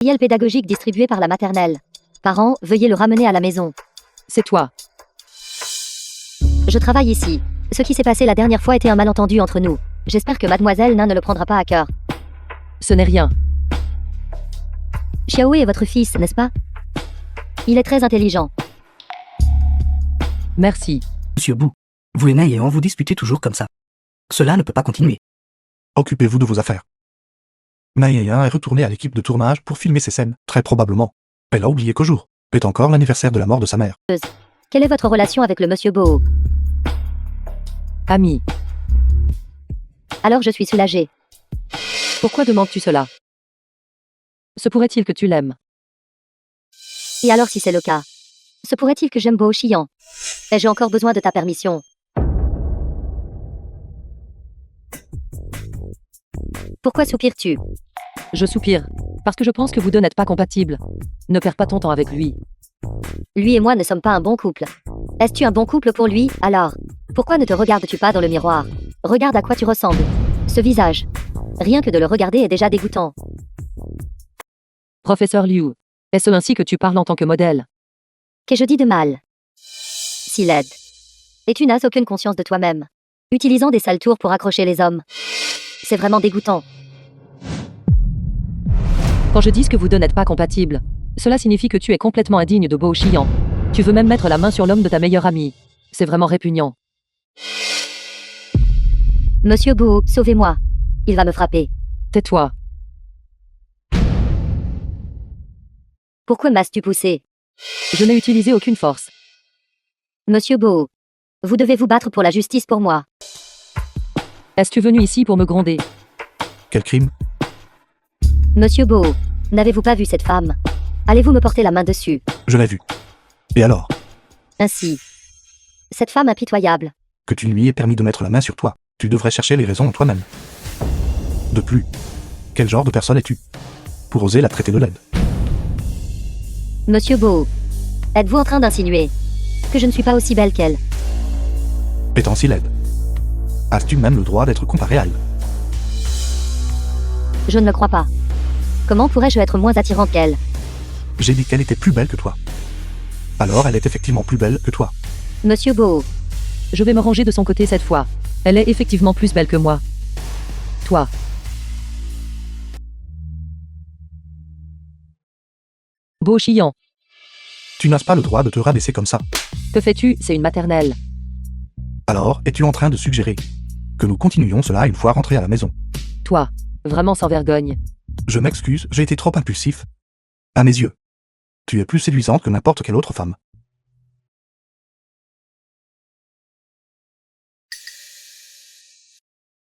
Matériel pédagogique distribué par la maternelle. Parents, veuillez le ramener à la maison. C'est toi. Je travaille ici. Ce qui s'est passé la dernière fois était un malentendu entre nous. J'espère que mademoiselle Nain ne le prendra pas à cœur. Ce n'est rien. Xiaowei est votre fils, n'est-ce pas? Il est très intelligent. Merci. Monsieur Bou, vous et Mei Yeon vous disputez toujours comme ça. Cela ne peut pas continuer. Occupez-vous de vos affaires. Mei Yeon est retournée à l'équipe de tournage pour filmer ses scènes, très probablement. Elle a oublié qu'au jour est encore l'anniversaire de la mort de sa mère. Quelle est votre relation avec le monsieur Bo? Ami. Alors je suis soulagée. Pourquoi demandes-tu cela? Se pourrait-il que tu l'aimes? Et alors si c'est le cas, se pourrait-il que j'aime Bo Xian? Ai-je encore besoin de ta permission? Pourquoi soupires-tu? Je soupire. Parce que je pense que vous deux n'êtes pas compatibles. Ne perds pas ton temps avec lui. Lui et moi ne sommes pas un bon couple. Es-tu un bon couple pour lui, alors? Pourquoi ne te regardes-tu pas dans le miroir? Regarde à quoi tu ressembles. Ce visage. Rien que de le regarder est déjà dégoûtant. Professeur Liu, est-ce ainsi que tu parles en tant que modèle? Qu'ai-je dit de mal? Si laide. Et tu n'as aucune conscience de toi-même. Utilisant des sales tours pour accrocher les hommes. C'est vraiment dégoûtant. Quand je dis que vous deux n'êtes pas compatibles, cela signifie que tu es complètement indigne de Bo Xian. Tu veux même mettre la main sur l'homme de ta meilleure amie. C'est vraiment répugnant. Monsieur Bo, sauvez-moi. Il va me frapper. Tais-toi. Pourquoi m'as-tu poussé? Je n'ai utilisé aucune force. Monsieur Bo, vous devez vous battre pour la justice pour moi. Es-tu venu ici pour me gronder? Quel crime? Monsieur Bo, n'avez-vous pas vu cette femme? Allez-vous me porter la main dessus? Je l'ai vue. Et alors? Ainsi. Cette femme impitoyable. Que tu lui aies permis de mettre la main sur toi, tu devrais chercher les raisons en toi-même. De plus, quel genre de personne es-tu pour oser la traiter de laide? Monsieur Bo, êtes-vous en train d'insinuer que je ne suis pas aussi belle qu'elle? Étant si laide, as-tu même le droit d'être comparé à elle? Je ne le crois pas. Comment pourrais-je être moins attirante qu'elle? J'ai dit qu'elle était plus belle que toi. Alors elle est effectivement plus belle que toi. Monsieur Bo, Je vais me ranger de son côté cette fois. Elle est effectivement plus belle que moi. Toi. Bo Xian, Tu n'as pas le droit de te rabaisser comme ça. que fais-tu? C'est une maternelle. Alors, es-tu en train de suggérer que nous continuions cela une fois rentrés à la maison? Toi, vraiment sans vergogne. Je m'excuse, j'ai été trop impulsif. À mes yeux. Tu es plus séduisante que n'importe quelle autre femme.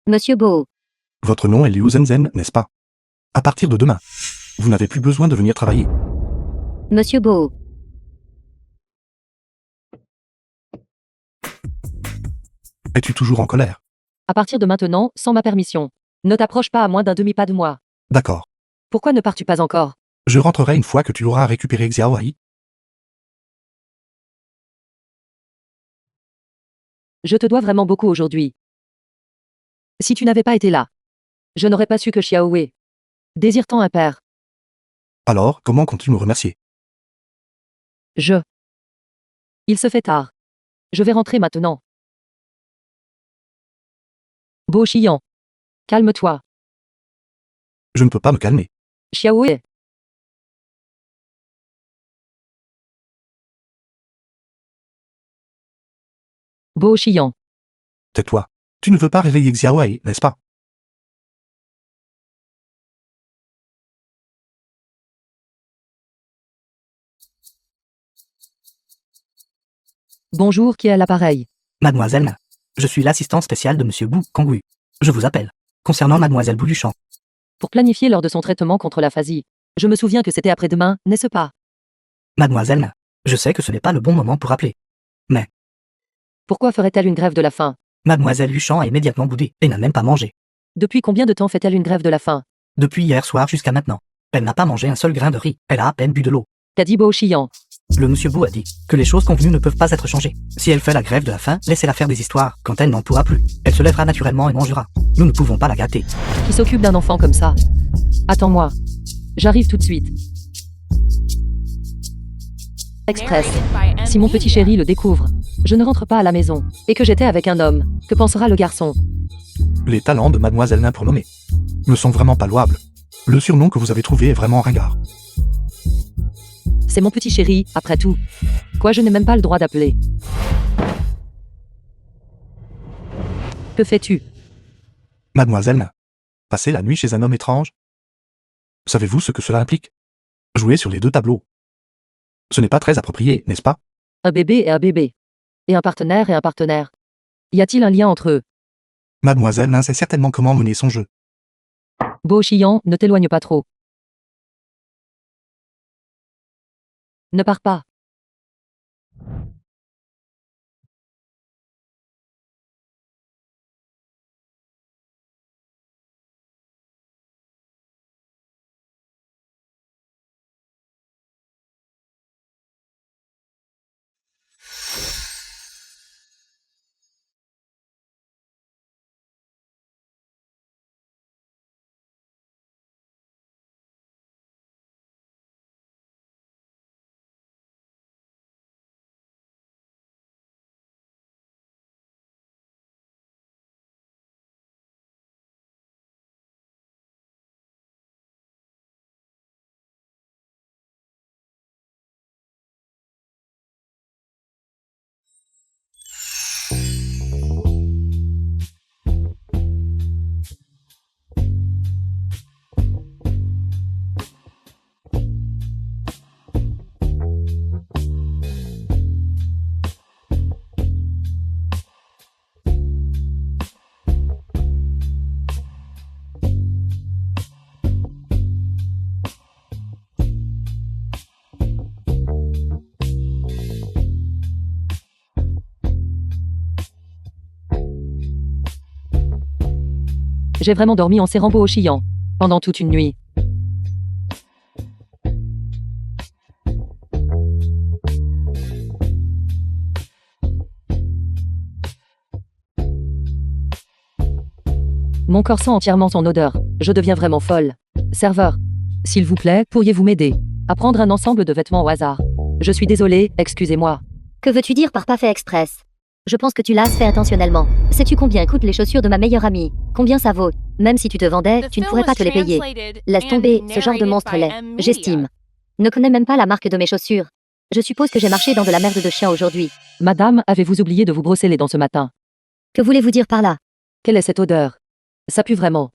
Monsieur Bo, Votre nom est Liu Zhenzen, n'est-ce pas? À partir de demain, vous n'avez plus besoin de venir travailler. Monsieur Bo, Es-tu toujours en colère? À partir de maintenant, sans ma permission. Ne t'approche pas à moins d'un demi-pas de moi. D'accord. Pourquoi ne pars-tu pas encore? Je rentrerai une fois que tu auras récupéré Xiaoai. Je te dois vraiment beaucoup aujourd'hui. Si tu n'avais pas été là, je n'aurais pas su que Xiaowei désire tant un père. Alors, comment comptes-tu me remercier? Il se fait tard. Je vais rentrer maintenant. Bo Xian, calme-toi. Je ne peux pas me calmer. Xiaowei. Bo Xian, Tais-toi. Tu ne veux pas réveiller Xiaoai, n'est-ce pas? bonjour, qui est à l'appareil? Mademoiselle Na, je suis l'assistant spécial de Monsieur Bou Kangui. Je vous appelle. Concernant Mademoiselle Bouluchan. Pour planifier lors de son traitement contre l'aphasie. Je me souviens que c'était après-demain, n'est-ce pas? Mademoiselle Na, je sais que ce n'est pas le bon moment pour appeler. Pourquoi ferait-elle une grève de la faim? Mademoiselle Luchan a immédiatement boudé et n'a même pas mangé. Depuis combien de temps fait-elle une grève de la faim? Depuis hier soir jusqu'à maintenant. Elle n'a pas mangé un seul grain de riz. Elle a à peine bu de l'eau. Qu'a dit Bo Xian? Le monsieur Bou a dit que les choses convenues ne peuvent pas être changées. Si elle fait la grève de la faim, laissez-la faire des histoires. Quand elle n'en pourra plus, elle se lèvera naturellement et mangera. Nous ne pouvons pas la gâter. Qui s'occupe d'un enfant comme ça? Attends-moi. J'arrive tout de suite. Express. Si mon petit chéri le découvre, je ne rentre pas à la maison, et que j'étais avec un homme, que pensera le garçon? Les talents de Mademoiselle Nain pour nommer ne sont vraiment pas louables. Le surnom que vous avez trouvé est vraiment ringard. C'est mon petit chéri, après tout. Quoi, je n'ai même pas le droit d'appeler. Que fais-tu? Mademoiselle Nain, passer la nuit chez un homme étrange? Savez-vous ce que cela implique? Jouer sur les deux tableaux. Ce n'est pas très approprié, n'est-ce pas? Un bébé et un bébé. Et un partenaire et un partenaire. Y a-t-il un lien entre eux? Mademoiselle Nain sait certainement comment mener son jeu. Beau chiant, ne t'éloigne pas trop. Ne pars pas. J'ai vraiment dormi en serrant Beau chiant. Pendant toute une nuit. Mon corps sent entièrement son odeur. Je deviens vraiment folle. Serveur. S'il vous plaît, pourriez-vous m'aider à prendre un ensemble de vêtements au hasard? Je suis désolé, excusez-moi. Que veux-tu dire par pas fait express? Je pense que tu l'as fait intentionnellement. Sais-tu combien coûtent les chaussures de ma meilleure amie? Combien ça vaut? Même si tu te vendais, tu ne pourrais pas te les payer. Laisse tomber, ce genre de monstre laid. J'estime. Ne connais même pas la marque de mes chaussures. Je suppose que j'ai marché dans de la merde de chien aujourd'hui. Madame, avez-vous oublié de vous brosser les dents ce matin? Que voulez-vous dire par là? Quelle est cette odeur? Ça pue vraiment.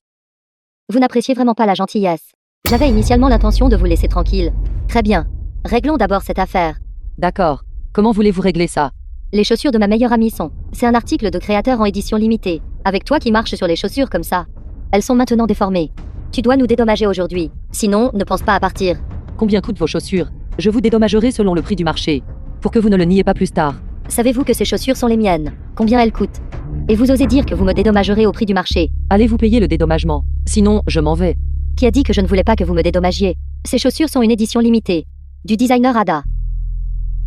Vous n'appréciez vraiment pas la gentillesse. J'avais initialement l'intention de vous laisser tranquille. Très bien. Réglons d'abord cette affaire. D'accord. Comment voulez-vous régler ça? Les chaussures de ma meilleure amie sont. C'est un article de créateur en édition limitée. Avec toi qui marches sur les chaussures comme ça. Elles sont maintenant déformées. Tu dois nous dédommager aujourd'hui. Sinon, ne pense pas à partir. Combien coûtent vos chaussures? Je vous dédommagerai selon le prix du marché. Pour que vous ne le niez pas plus tard. Savez-vous que ces chaussures sont les miennes? Combien elles coûtent? Et vous osez dire que vous me dédommagerez au prix du marché? Allez-vous payer le dédommagement? Sinon, je m'en vais. Qui a dit que je ne voulais pas que vous me dédommagiez? Ces chaussures sont une édition limitée. Du designer Ada.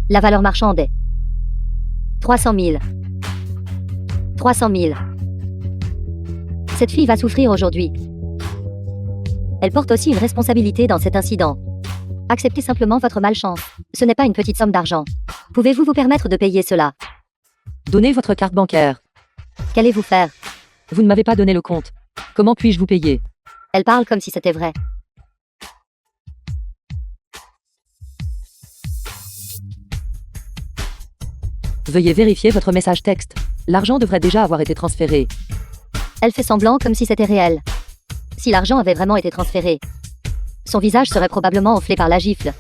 La valeur marchande est 300 000. 300 000. Cette fille va souffrir aujourd'hui. Elle porte aussi une responsabilité dans cet incident. Acceptez simplement votre malchance. Ce n'est pas une petite somme d'argent. Pouvez-vous vous permettre de payer cela? Donnez votre carte bancaire. Qu'allez-vous faire? Vous ne m'avez pas donné le compte. Comment puis-je vous payer? Elle parle comme si c'était vrai. Veuillez vérifier votre message texte. L'argent devrait déjà avoir été transféré. Elle fait semblant comme si c'était réel. Si l'argent avait vraiment été transféré, son visage serait probablement enflé par la gifle.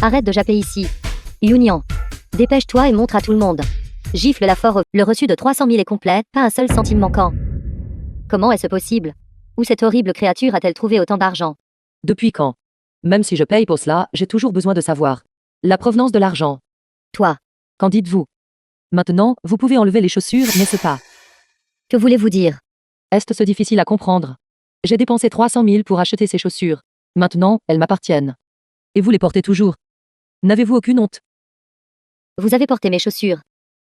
Arrête de japper ici. Union. Dépêche-toi et montre à tout le monde. Gifle la fort. Le reçu de 300 000 est complet, pas un seul centime manquant. Comment est-ce possible? Où cette horrible créature a-t-elle trouvé autant d'argent? Depuis quand? Même si je paye pour cela, j'ai toujours besoin de savoir la provenance de l'argent. Toi. Qu'en dites-vous? Maintenant, vous pouvez enlever les chaussures, n'est-ce pas? Que voulez-vous dire? Est-ce difficile à comprendre? J'ai dépensé 300 000 pour acheter ces chaussures. Maintenant, elles m'appartiennent. Et vous les portez toujours. N'avez-vous aucune honte? Vous avez porté mes chaussures.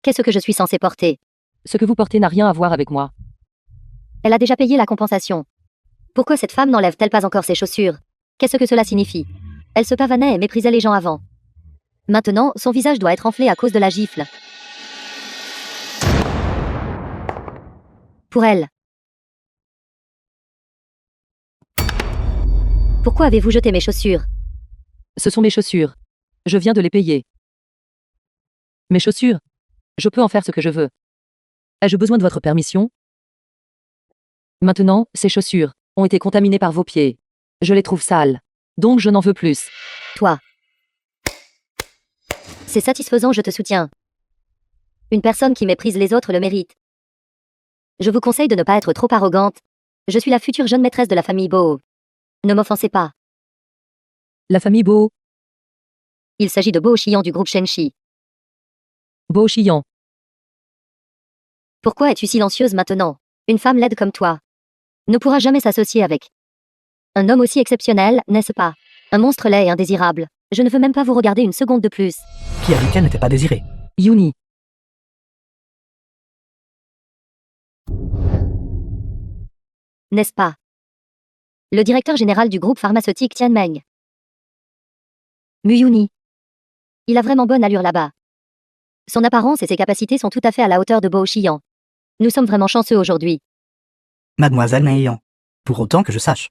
Qu'est-ce que je suis censé porter? Ce que vous portez n'a rien à voir avec moi. Elle a déjà payé la compensation. Pourquoi cette femme n'enlève-t-elle pas encore ses chaussures? Qu'est-ce que cela signifie? Elle se pavanait et méprisait les gens avant. Maintenant, son visage doit être enflé à cause de la gifle. Pour elle. Pourquoi avez-vous jeté mes chaussures? Ce sont mes chaussures. Je viens de les payer. Mes chaussures. Je peux en faire ce que je veux. Ai-je besoin de votre permission? Maintenant, ces chaussures ont été contaminées par vos pieds. Je les trouve sales. Donc je n'en veux plus. Toi. C'est satisfaisant, je te soutiens. Une personne qui méprise les autres le mérite. Je vous conseille de ne pas être trop arrogante. Je suis la future jeune maîtresse de la famille Bo. Ne m'offensez pas. La famille Bo. Il s'agit de Bo Chiyan du groupe Shenshi. Bo Chiyan. Pourquoi es-tu silencieuse maintenant? Une femme laide comme toi ne pourra jamais s'associer avec un homme aussi exceptionnel, n'est-ce pas? Un monstre laid et indésirable. Je ne veux même pas vous regarder une seconde de plus. Qui a dit qu'elle n'était pas désirée? Yuni. N'est-ce pas? Le directeur général du groupe pharmaceutique Tianmeng. Muyuni. Il a vraiment bonne allure là-bas. Son apparence et ses capacités sont tout à fait à la hauteur de Bo Chiyan. Nous sommes vraiment chanceux aujourd'hui. Mademoiselle Naeyan. Pour autant que je sache.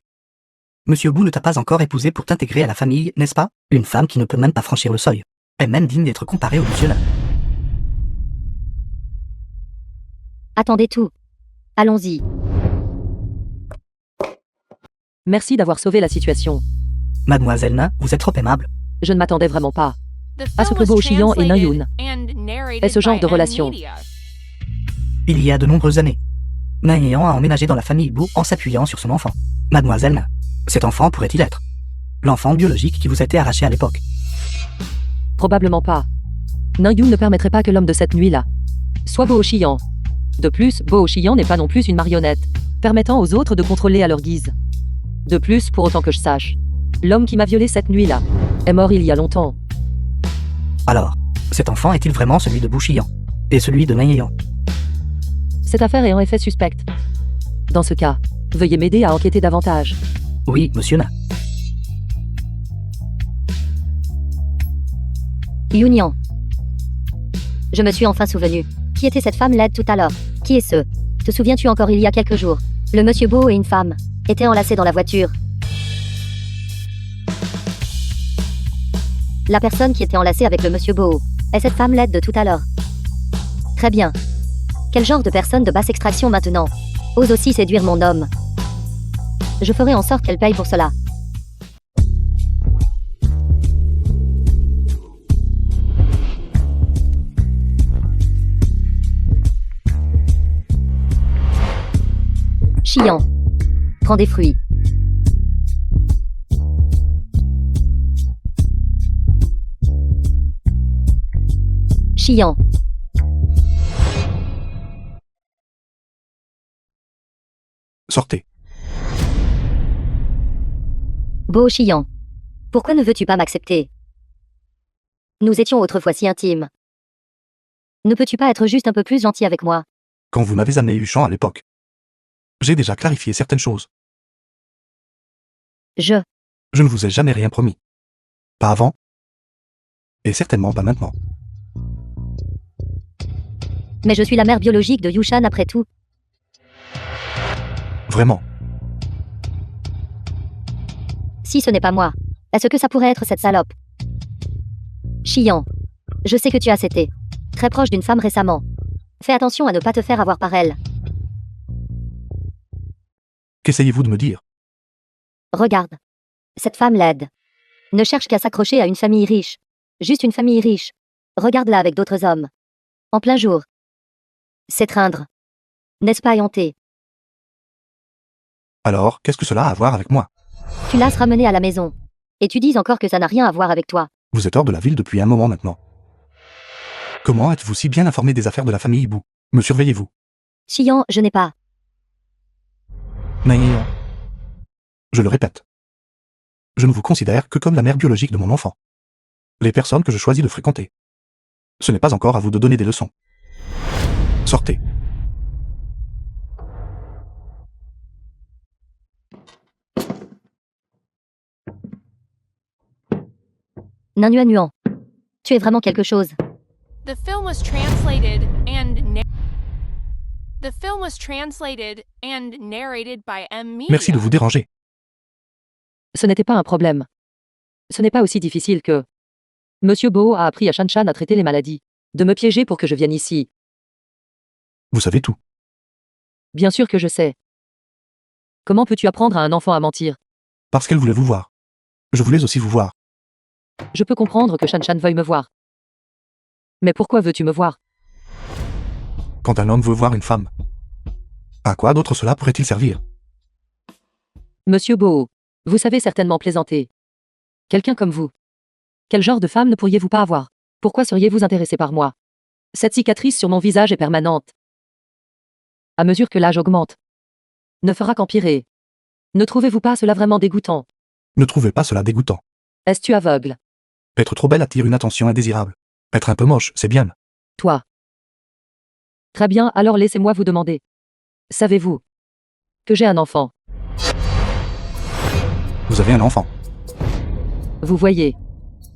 Monsieur Bou ne t'a pas encore épousé pour t'intégrer à la famille, n'est-ce pas? Une femme qui ne peut même pas franchir le seuil. Est même digne d'être comparée au monsieur là. Attendez tout. Allons-y. Merci d'avoir sauvé la situation. Mademoiselle Na, vous êtes trop aimable. Je ne m'attendais vraiment pas à ce que Bo Chiyan et Naeun aient ce genre de relation. Il y a de nombreuses années. Naeyan a emménagé dans la famille Bou en s'appuyant sur son enfant. Mademoiselle Na. Cet enfant pourrait-il être l'enfant biologique qui vous a été arraché à l'époque? Probablement pas. Naeun ne permettrait pas que l'homme de cette nuit-là soit Bo Chiyan. De plus, Bo Chiyan n'est pas non plus une marionnette, permettant aux autres de contrôler à leur guise. De plus, pour autant que je sache, l'homme qui m'a violé cette nuit-là est mort il y a longtemps. Alors, cet enfant est-il vraiment celui de Bo Chiyan et celui de Naeyan? Cette affaire est en effet suspecte. Dans ce cas, veuillez m'aider à enquêter davantage. Oui, monsieur Na. Yunian. Je me suis enfin souvenu. Qui était cette femme laide tout à l'heure? Qui est ce? Te souviens-tu encore il y a quelques jours? Le monsieur Bo et une femme étaient enlacés dans la voiture. La personne qui était enlacée avec le monsieur Bo est cette femme laide de tout à l'heure. Très bien. Quel genre de personne de basse extraction maintenant ose aussi séduire mon homme? Je ferai en sorte qu'elle paye pour cela. Chiyan. Prends des fruits. Chiyan. Sortez. Bo Chiyan. Pourquoi ne veux-tu pas m'accepter? Nous étions autrefois si intimes. Ne peux-tu pas être juste un peu plus gentil avec moi? Quand vous m'avez amené Huchan à l'époque, j'ai déjà clarifié certaines choses. Je ne vous ai jamais rien promis. Pas avant. Et certainement pas maintenant. Mais je suis la mère biologique de Yushan après tout. Vraiment. Si ce n'est pas moi, est-ce que ça pourrait être cette salope? Chiyan. Je sais que tu as été très proche d'une femme récemment. Fais attention à ne pas te faire avoir par elle. Qu'essayez-vous de me dire? Regarde. Cette femme laide ne cherche qu'à s'accrocher à une famille riche. Juste une famille riche. Regarde-la avec d'autres hommes. En plein jour. S'étreindre. N'est-ce pas éhonté? Alors, qu'est-ce que cela a à voir avec moi? Tu l'as ramené à la maison. Et tu dis encore que ça n'a rien à voir avec toi. Vous êtes hors de la ville depuis un moment maintenant. Comment êtes-vous si bien informé des affaires de la famille Hibou? Me surveillez-vous? Chiyan, je n'ai pas. Naeyan. Je le répète. Je ne vous considère que comme la mère biologique de mon enfant. Les personnes que je choisis de fréquenter. Ce n'est pas encore à vous de donner des leçons. Sortez. Nain Nuan Nuan. Tu es vraiment quelque chose. The film was translated and narrated by M. Media. Merci de vous déranger. Ce n'était pas un problème. Ce n'est pas aussi difficile que... Monsieur Bo a appris à Shan-Shan à traiter les maladies. De me piéger pour que je vienne ici. Vous savez tout. Bien sûr que je sais. Comment peux-tu apprendre à un enfant à mentir? Parce qu'elle voulait vous voir. Je voulais aussi vous voir. Je peux comprendre que Shan-Shan veuille me voir. Mais pourquoi veux-tu me voir? Quand un homme veut voir une femme. À quoi d'autre cela pourrait-il servir? Monsieur Bo, vous savez certainement plaisanter. Quelqu'un comme vous. Quel genre de femme ne pourriez-vous pas avoir? Pourquoi seriez-vous intéressé par moi? Cette cicatrice sur mon visage est permanente. À mesure que l'âge augmente. Ne fera qu'empirer. Ne trouvez-vous pas cela vraiment dégoûtant? Ne trouvez pas cela dégoûtant. Es-tu aveugle? Être trop belle attire une attention indésirable. Être un peu moche, c'est bien. Toi. Très bien, alors laissez-moi vous demander. Savez-vous que j'ai un enfant? Vous avez un enfant. Vous voyez.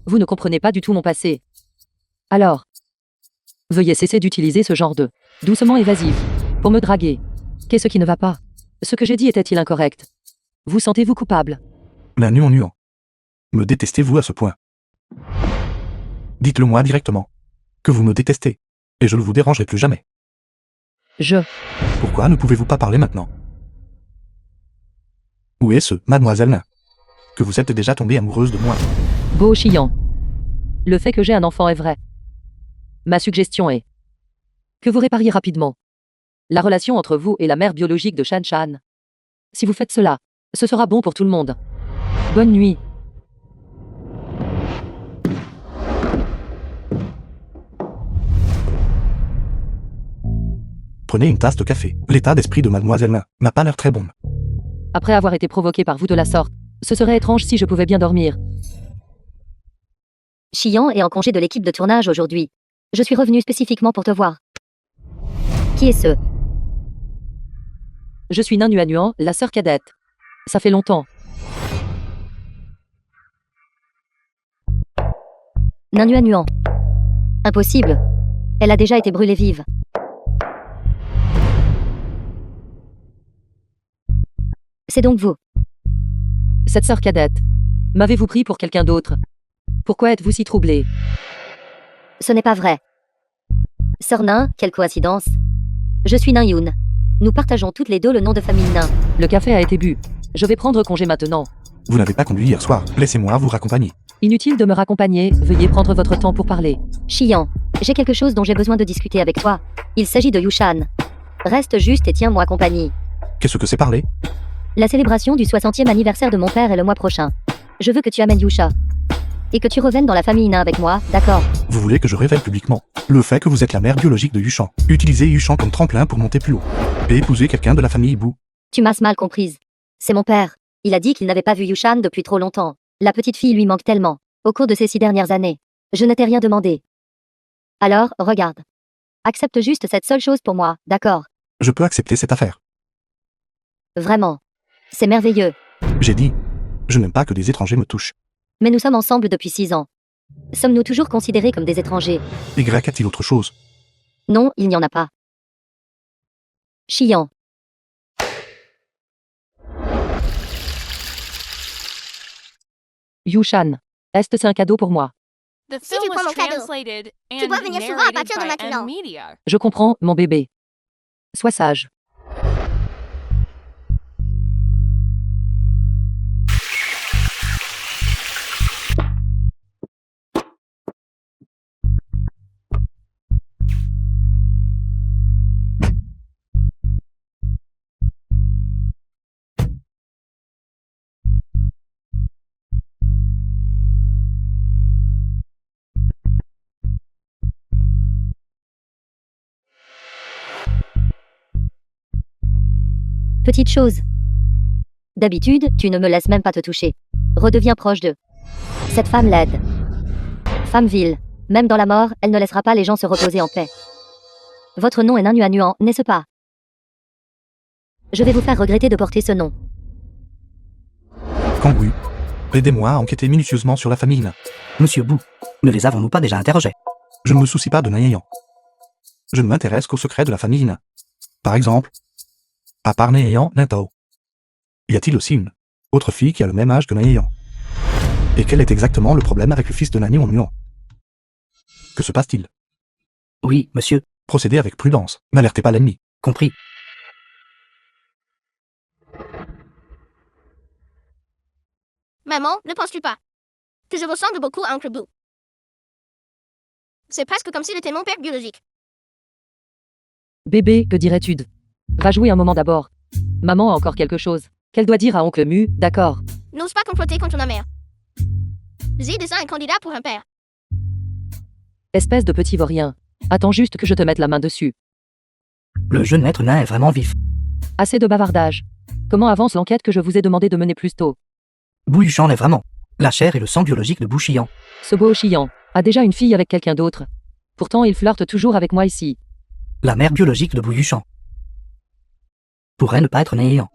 Vous ne comprenez pas du tout mon passé. Alors. Veuillez cesser d'utiliser ce genre de doucement évasif pour me draguer. Qu'est-ce qui ne va pas? Ce que j'ai dit était-il incorrect? Vous sentez-vous coupable? Nain Nuan Nuan. Me détestez-vous à ce point? Dites-le moi directement. Que vous me détestez. Et je ne vous dérangerai plus jamais. Pourquoi ne pouvez-vous pas parler maintenant? Où est ce, mademoiselle Nain? Que vous êtes déjà tombée amoureuse de moi. Bo Chian. Le fait que j'ai un enfant est vrai. Ma suggestion est que vous répariez rapidement la relation entre vous et la mère biologique de Shan-Shan. Si vous faites cela, ce sera bon pour tout le monde. Bonne nuit. Prenez une tasse de café. L'état d'esprit de mademoiselle Nain n'a pas l'air très bon. Après avoir été provoqué par vous de la sorte, ce serait étrange si je pouvais bien dormir. Xian est en congé de l'équipe de tournage aujourd'hui. Je suis revenu spécifiquement pour te voir. Qui est ce? Je suis Nain Nuan Nuan, la sœur cadette. Ça fait longtemps. Nain Nuan Nuan. Impossible. Elle a déjà été brûlée vive. C'est donc vous. Cette sœur cadette. M'avez-vous pris pour quelqu'un d'autre? Pourquoi êtes-vous si troublée? Ce n'est pas vrai. Sœur Nain, quelle coïncidence. Je suis Nain Yoon. Nous partageons toutes les deux le nom de famille Nain. Le café a été bu. Je vais prendre congé maintenant. Vous n'avez pas conduit hier soir. Laissez-moi vous raccompagner. Inutile de me raccompagner, veuillez prendre votre temps pour parler. Xian, j'ai quelque chose dont j'ai besoin de discuter avec toi. Il s'agit de Yushan. Reste juste et tiens-moi compagnie. Qu'est-ce que c'est parler? La célébration du 60e anniversaire de mon père est le mois prochain. Je veux que tu amènes Yusha. Et que tu reviennes dans la famille Nain avec moi, d'accord? Vous voulez que je révèle publiquement le fait que vous êtes la mère biologique de Yushan. Utilisez Yushan comme tremplin pour monter plus haut. Et épouser quelqu'un de la famille Bou. Tu m'as mal comprise. C'est mon père. Il a dit qu'il n'avait pas vu Yushan depuis trop longtemps. La petite fille lui manque tellement. Au cours de ces 6 dernières années. Je ne t'ai rien demandé. Alors, regarde. Accepte juste cette seule chose pour moi, d'accord? Je peux accepter cette affaire. Vraiment. C'est merveilleux. J'ai dit. Je n'aime pas que des étrangers me touchent. Mais nous sommes ensemble depuis 6 ans. Sommes-nous toujours considérés comme des étrangers? Y a-t-il autre chose? Non, il n'y en a pas. Xian. Yushan. Est-ce c'est un cadeau pour moi? The Si film tu prends was mon cadeau, translated tu dois and venir souvent à narrated partir de by maintenant. M. Media. Je comprends, mon bébé. Sois sage. Petite chose. D'habitude, tu ne me laisses même pas te toucher. Redeviens proche d'eux. Cette femme laide. Femme vile. Même dans la mort, elle ne laissera pas les gens se reposer en paix. Votre nom est Nain Nuan Nuan, n'est-ce pas? Je vais vous faire regretter de porter ce nom. Kangui. Aidez-moi à enquêter minutieusement sur la famille Nain. Monsieur Bou, ne les avons-nous pas déjà interrogés? Je ne me soucie pas de Naïan. Je ne m'intéresse qu'aux secrets de la famille Yin. Par exemple, à part Naïan Nintao, y a-t-il aussi une autre fille qui a le même âge que Naïan? Et quel est exactement le problème avec le fils de Nani Onmuan? Que se passe-t-il? Oui, monsieur. Procédez avec prudence, n'alertez pas l'ennemi. Compris. Maman, ne penses-tu pas que je ressemble beaucoup à Oncle Boo? C'est presque comme s'il était mon père biologique. Bébé, que dirais-tu de... Va jouer un moment d'abord. Maman a encore quelque chose qu'elle doit dire à oncle Mu, d'accord. N'ose pas comploter contre ma mère. J'ai déjà un candidat pour un père. Espèce de petit vaurien. Attends juste que je te mette la main dessus. Le jeune maître nain est vraiment vif. Assez de bavardage. Comment avance l'enquête que je vous ai demandé de mener plus tôt? Bou Yuchan l'est vraiment. La chair et le sang biologique de Bou Chiyan. Ce beau chiant a déjà une fille avec quelqu'un d'autre. Pourtant, il flirte toujours avec moi ici. La mère biologique de Bou Yuchan pourrait ne pas être Naïan.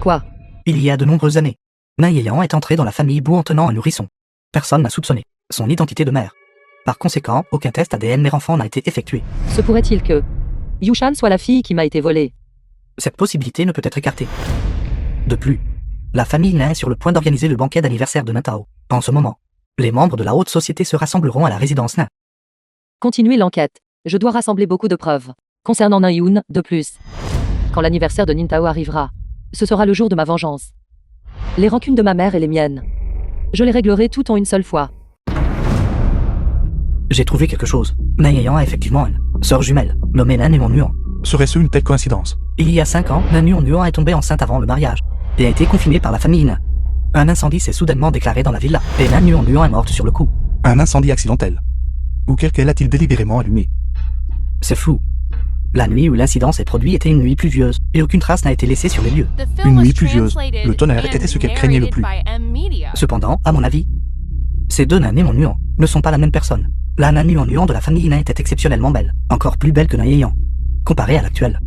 Quoi? Il y a de nombreuses années, Naïan est entré dans la famille Bou en tenant un nourrisson. Personne n'a soupçonné son identité de mère. Par conséquent, aucun test ADN mère-enfant n'a été effectué. Se pourrait-il que Yushan soit la fille qui m'a été volée? Cette possibilité ne peut être écartée. De plus, la famille Nain est sur le point d'organiser le banquet d'anniversaire de Nintao. En ce moment, les membres de la haute société se rassembleront à la résidence Nain. Continuez l'enquête. Je dois rassembler beaucoup de preuves. Concernant Naïun, de plus. Quand l'anniversaire de Nintao arrivera, ce sera le jour de ma vengeance. Les rancunes de ma mère et les miennes. Je les réglerai toutes en une seule fois. J'ai trouvé quelque chose. Naïan a effectivement une sœur jumelle, nommée Nan et Nuan. Serait-ce une telle coïncidence? Il y a 5 ans, Nan Nuan est tombée enceinte avant le mariage et a été confinée par la famille Nain. Un incendie s'est soudainement déclaré dans la villa et Nan Nuan est morte sur le coup. Un incendie accidentel? Ou quelqu'un l'a-t-il délibérément allumé? C'est flou. La nuit où l'incident s'est produit était une nuit pluvieuse et aucune trace n'a été laissée sur les lieux. The film Une was nuit pluvieuse. translated Le tonnerre and était ce qu'elle craignait le narrated plus. by M. Media. Cependant, à mon avis, ces deux Nan et Nuan ne sont pas la même personne. La Nan Nuan de la famille Nain était exceptionnellement belle, encore plus belle que Naïan, comparée à l'actuelle.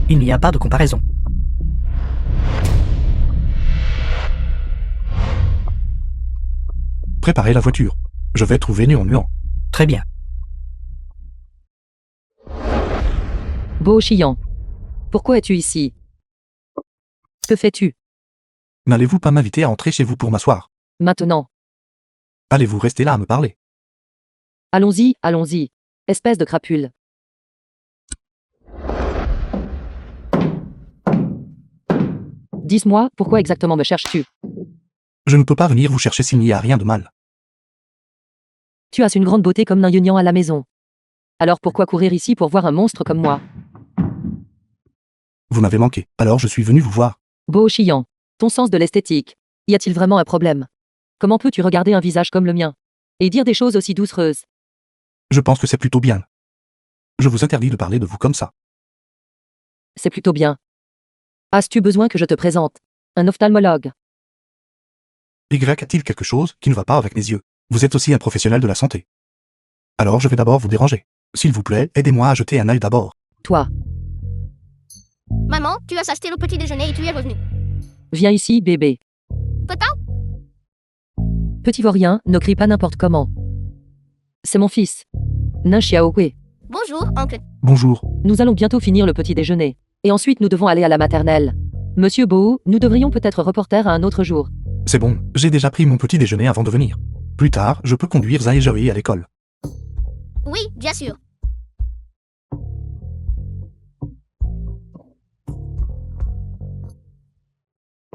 Il n'y a pas de comparaison. Préparez la voiture. Je vais trouver Nuan. Très bien. Beau Chiant. Pourquoi es-tu ici? Que fais-tu? N'allez-vous pas m'inviter à entrer chez vous pour m'asseoir? Maintenant. Allez-vous rester là à me parler? Allons-y, allons-y. Espèce de crapule. Dis-moi, pourquoi exactement me cherches-tu? Je ne peux pas venir vous chercher s'il n'y a rien de mal. Tu as une grande beauté comme Naïunian à la maison. Alors pourquoi courir ici pour voir un monstre comme moi? Vous m'avez manqué, alors je suis venu vous voir. Beau Chiant. Ton sens de l'esthétique. Y a-t-il vraiment un problème? Comment peux-tu regarder un visage comme le mien et dire des choses aussi doucereuses? Je pense que c'est plutôt bien. Je vous interdis de parler de vous comme ça. C'est plutôt bien. As-tu besoin que je te présente un ophtalmologue? Y a-t-il quelque chose qui ne va pas avec mes yeux? Vous êtes aussi un professionnel de la santé. Alors je vais d'abord vous déranger. S'il vous plaît, aidez-moi à jeter un œil d'abord. Toi, Maman, tu as acheté le petit déjeuner et tu es revenu. viens ici, bébé. Papa? Petit vaurien, ne crie pas n'importe comment. C'est mon fils. Nain Xiaohui. Bonjour, oncle. Bonjour. Nous allons bientôt finir le petit déjeuner. Et ensuite nous devons aller à la maternelle. Monsieur Bo, nous devrions peut-être reporter à un autre jour. C'est bon, j'ai déjà pris mon petit déjeuner avant de venir. Plus tard, je peux conduire Zai et Joey à l'école. Oui, bien sûr.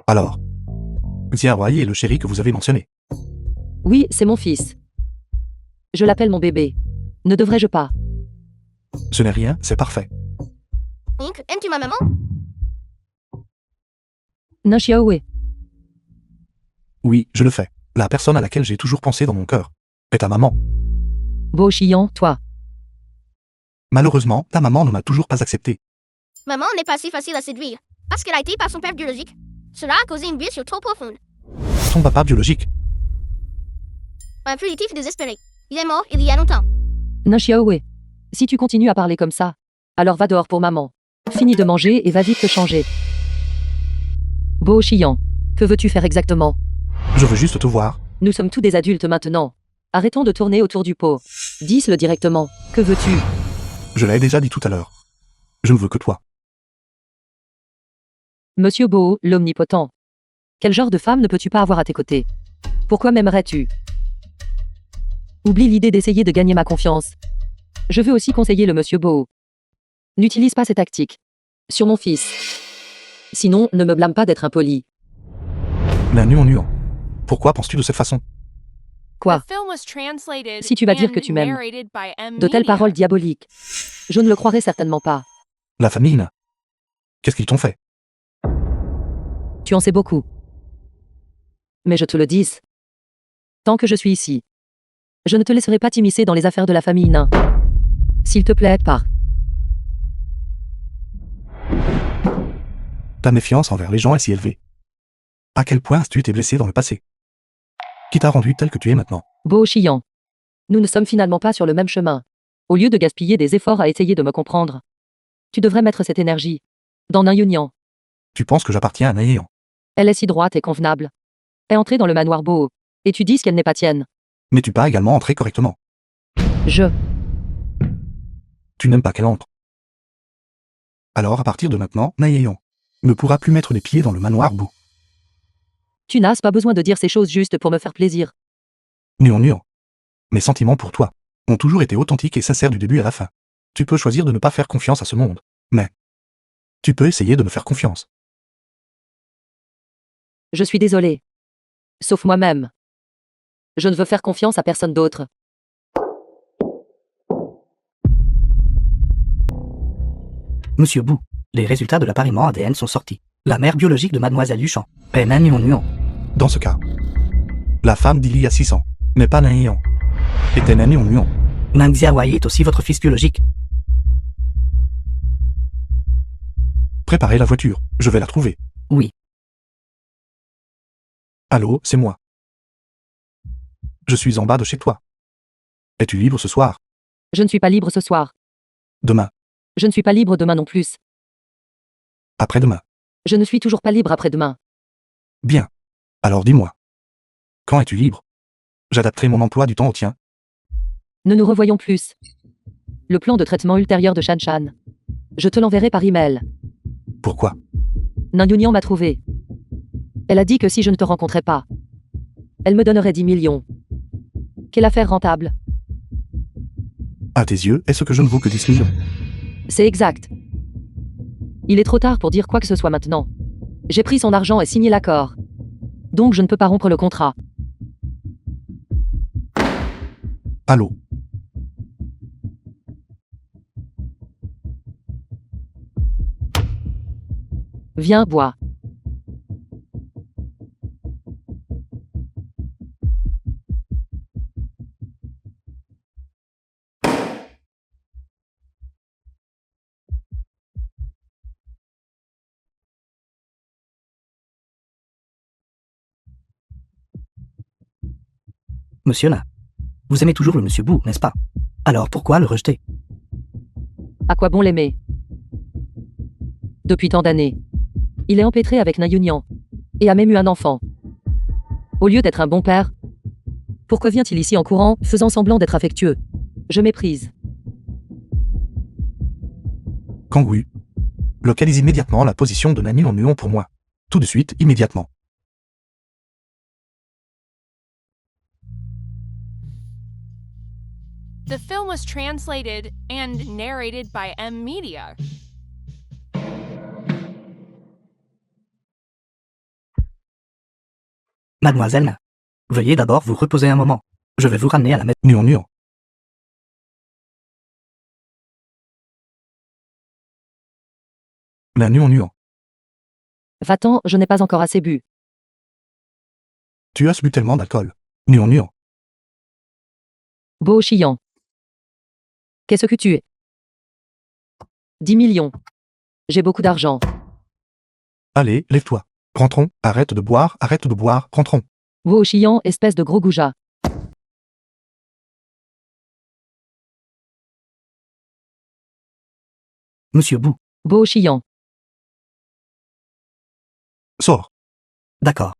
Alors, Xiaowei est le chéri que vous avez mentionné. Oui, c'est mon fils. Je l'appelle mon bébé. Ne devrais-je pas? Ce n'est rien, c'est parfait. Oncle, aimes-tu ma maman? Nain Xiaohui. Oui, je le fais. La personne à laquelle j'ai toujours pensé dans mon cœur est ta maman. Beau Chiant, toi. Malheureusement, ta maman ne m'a toujours pas accepté. Maman n'est pas si facile à séduire. Parce qu'elle a été par son père biologique. Cela a causé une blessure trop profonde. Son papa biologique. Un fugitif désespéré. Il est mort il y a longtemps. Nain Xiaohui. Si tu continues à parler comme ça, alors va dehors pour maman. Finis de manger et va vite te changer. Beau Chiant. Que veux-tu faire exactement? Je veux juste te voir, Nous sommes tous des adultes maintenant. Arrêtons de tourner autour du pot. Dis-le directement. Que veux-tu? Je l'avais déjà dit tout à l'heure. Je ne veux que toi. Monsieur Boho, l'omnipotent. Quel genre de femme ne peux-tu pas avoir à tes côtés? Pourquoi m'aimerais-tu? Oublie l'idée d'essayer de gagner ma confiance. Je veux aussi conseiller le monsieur Boho. N'utilise pas ces tactiques. Sur mon fils. Sinon, ne me blâme pas d'être impoli. La nuant. Pourquoi penses-tu de cette façon? Quoi? The film was translated Si tu vas dire que and tu m'aimes. narrated by De telles Media. paroles diaboliques. Je ne le croirais certainement pas. La famille Ina. Qu'est-ce qu'ils t'ont fait? Tu en sais beaucoup. Mais je te le dis. Tant que je suis ici, je ne te laisserai pas t'immiscer dans les affaires de la famille nain. S'il te plaît, pars. Ta méfiance envers les gens est si élevée. À quel point as-tu été blessé dans le passé? Qui t'a rendu tel que tu es maintenant? Boho Chiant. Nous ne sommes finalement pas sur le même chemin. Au lieu de gaspiller des efforts à essayer de me comprendre, tu devrais mettre cette énergie dans Nain Yunian. Tu penses que j'appartiens à Naïan? Elle est si droite et convenable. Est entrée dans le manoir Boho. Et tu dis qu'elle n'est pas tienne. Mais tu pas également entré correctement. Tu n'aimes pas qu'elle entre. Alors à partir de maintenant, Naïan ne pourra plus mettre les pieds dans le manoir Bou. Tu n'as pas besoin de dire ces choses juste pour me faire plaisir. Nuant. Mes sentiments pour toi ont toujours été authentiques et sincères du début à la fin. Tu peux choisir de ne pas faire confiance à ce monde, mais tu peux essayer de me faire confiance. Je suis désolé. Sauf moi-même. Je ne veux faire confiance à personne d'autre. Monsieur Bou, les résultats de l'appariement ADN sont sortis. La mère biologique de Mademoiselle Yuchan est Nuant. Dans ce cas, la femme d'il y a 600 n'est pas Naïan, était Nuant. Nang Xiaowai est aussi votre fils biologique. Préparez la voiture, je vais la trouver. Oui. Allô, c'est moi. Je suis en bas de chez toi. Es-tu libre ce soir? Je ne suis pas libre ce soir. Demain? Je ne suis pas libre demain non plus. Après-demain? Je ne suis toujours pas libre après-demain. Bien. Alors dis-moi. Quand es-tu libre? J'adapterai mon emploi du temps au tien. Ne nous revoyons plus. Le plan de traitement ultérieur de Shan Shan. Je te l'enverrai par email. Pourquoi? Nain Yunian m'a trouvé. Elle a dit que si je ne te rencontrais pas, elle me donnerait 10 millions. Quelle affaire rentable. À tes yeux, est-ce que je ne vaux que 10 millions? C'est exact. Il est trop tard pour dire quoi que ce soit maintenant. J'ai pris son argent et signé l'accord. Donc je ne peux pas rompre le contrat. Allô? Viens, bois. Monsieur Na, vous aimez toujours le Monsieur Bou, n'est-ce pas? Alors pourquoi le rejeter? À quoi bon l'aimer? Depuis tant d'années. Il est empêtré avec Nain Yunian. Et a même eu un enfant. Au lieu d'être un bon père, pourquoi vient-il ici en courant, faisant semblant d'être affectueux? Je méprise. Kangui. Localise immédiatement la position de Nani en Nuon pour moi. Tout de suite, immédiatement. The film was translated and narrated by Media. Mademoiselle Na, veuillez d'abord vous reposer un moment. Je vais vous ramener à la maison. Nuon. La Nuon. Va-t'en, je n'ai pas encore assez bu. Tu as bu tellement d'alcool. Nuon. Boho Chiant. Qu'est-ce que tu es? 10 millions. J'ai beaucoup d'argent. Allez, lève-toi. Rentrons, arrête de boire, rentrons. Boho Chiant, espèce de gros goujat. Monsieur Bou, Boho Chiant. Sors. d'accord.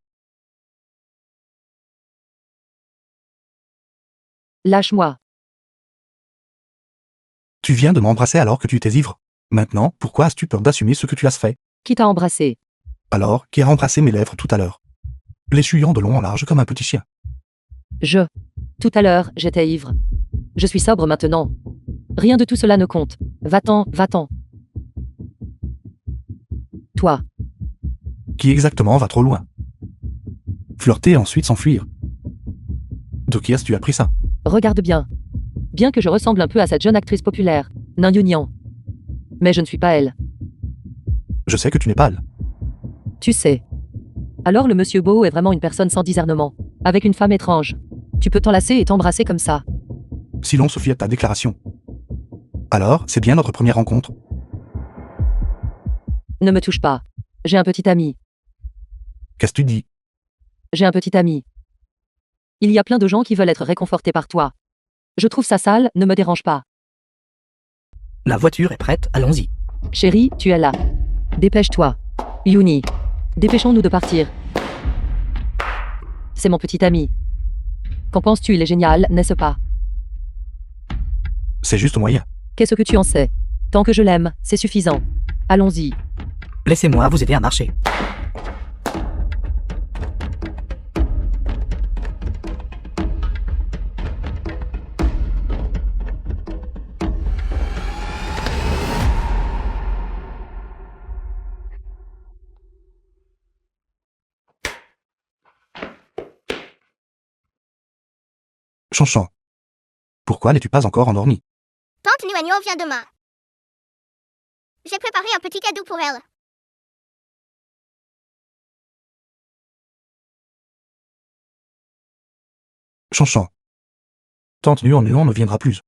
Lâche-moi. Tu viens de m'embrasser alors que tu étais ivre. Maintenant, pourquoi as-tu peur d'assumer ce que tu as fait? Qui t'a embrassé? Alors, qui a embrassé mes lèvres tout à l'heure? L'échuyant de long en large comme un petit chien. Tout à l'heure, j'étais ivre. Je suis sobre maintenant. Rien de tout cela ne compte. Va-t'en, va-t'en. Toi, Qui exactement va trop loin? Flirter et ensuite s'enfuir. De qui as-tu appris ça? regarde bien. Bien que je ressemble un peu à cette jeune actrice populaire, Nain Yunian. Mais je ne suis pas elle. Je sais que tu n'es pas elle. Tu sais. Alors le monsieur Boho est vraiment une personne sans discernement. Avec une femme étrange. Tu peux t'enlacer et t'embrasser comme ça. Si l'on se fie à ta déclaration. Alors, c'est bien notre première rencontre. Ne me touche pas. J'ai un petit ami. Qu'est-ce que tu dis? J'ai un petit ami. Il y a plein de gens qui veulent être réconfortés par toi. Je trouve ça sale, ne me dérange pas. La voiture est prête, allons-y. Chérie, tu es là. Dépêche-toi. Yuni. Dépêchons-nous de partir. C'est mon petit ami. Qu'en penses-tu, il est génial, n'est-ce pas? C'est juste moyen. Qu'est-ce que tu en sais? Tant que je l'aime, c'est suffisant. Allons-y. Laissez-moi vous aider à marcher. Chanchan. Pourquoi n'es-tu pas encore endormi? Tante Nuagnon vient demain. J'ai préparé un petit cadeau pour elle. Chanchan. Tante Nuon ne viendra plus.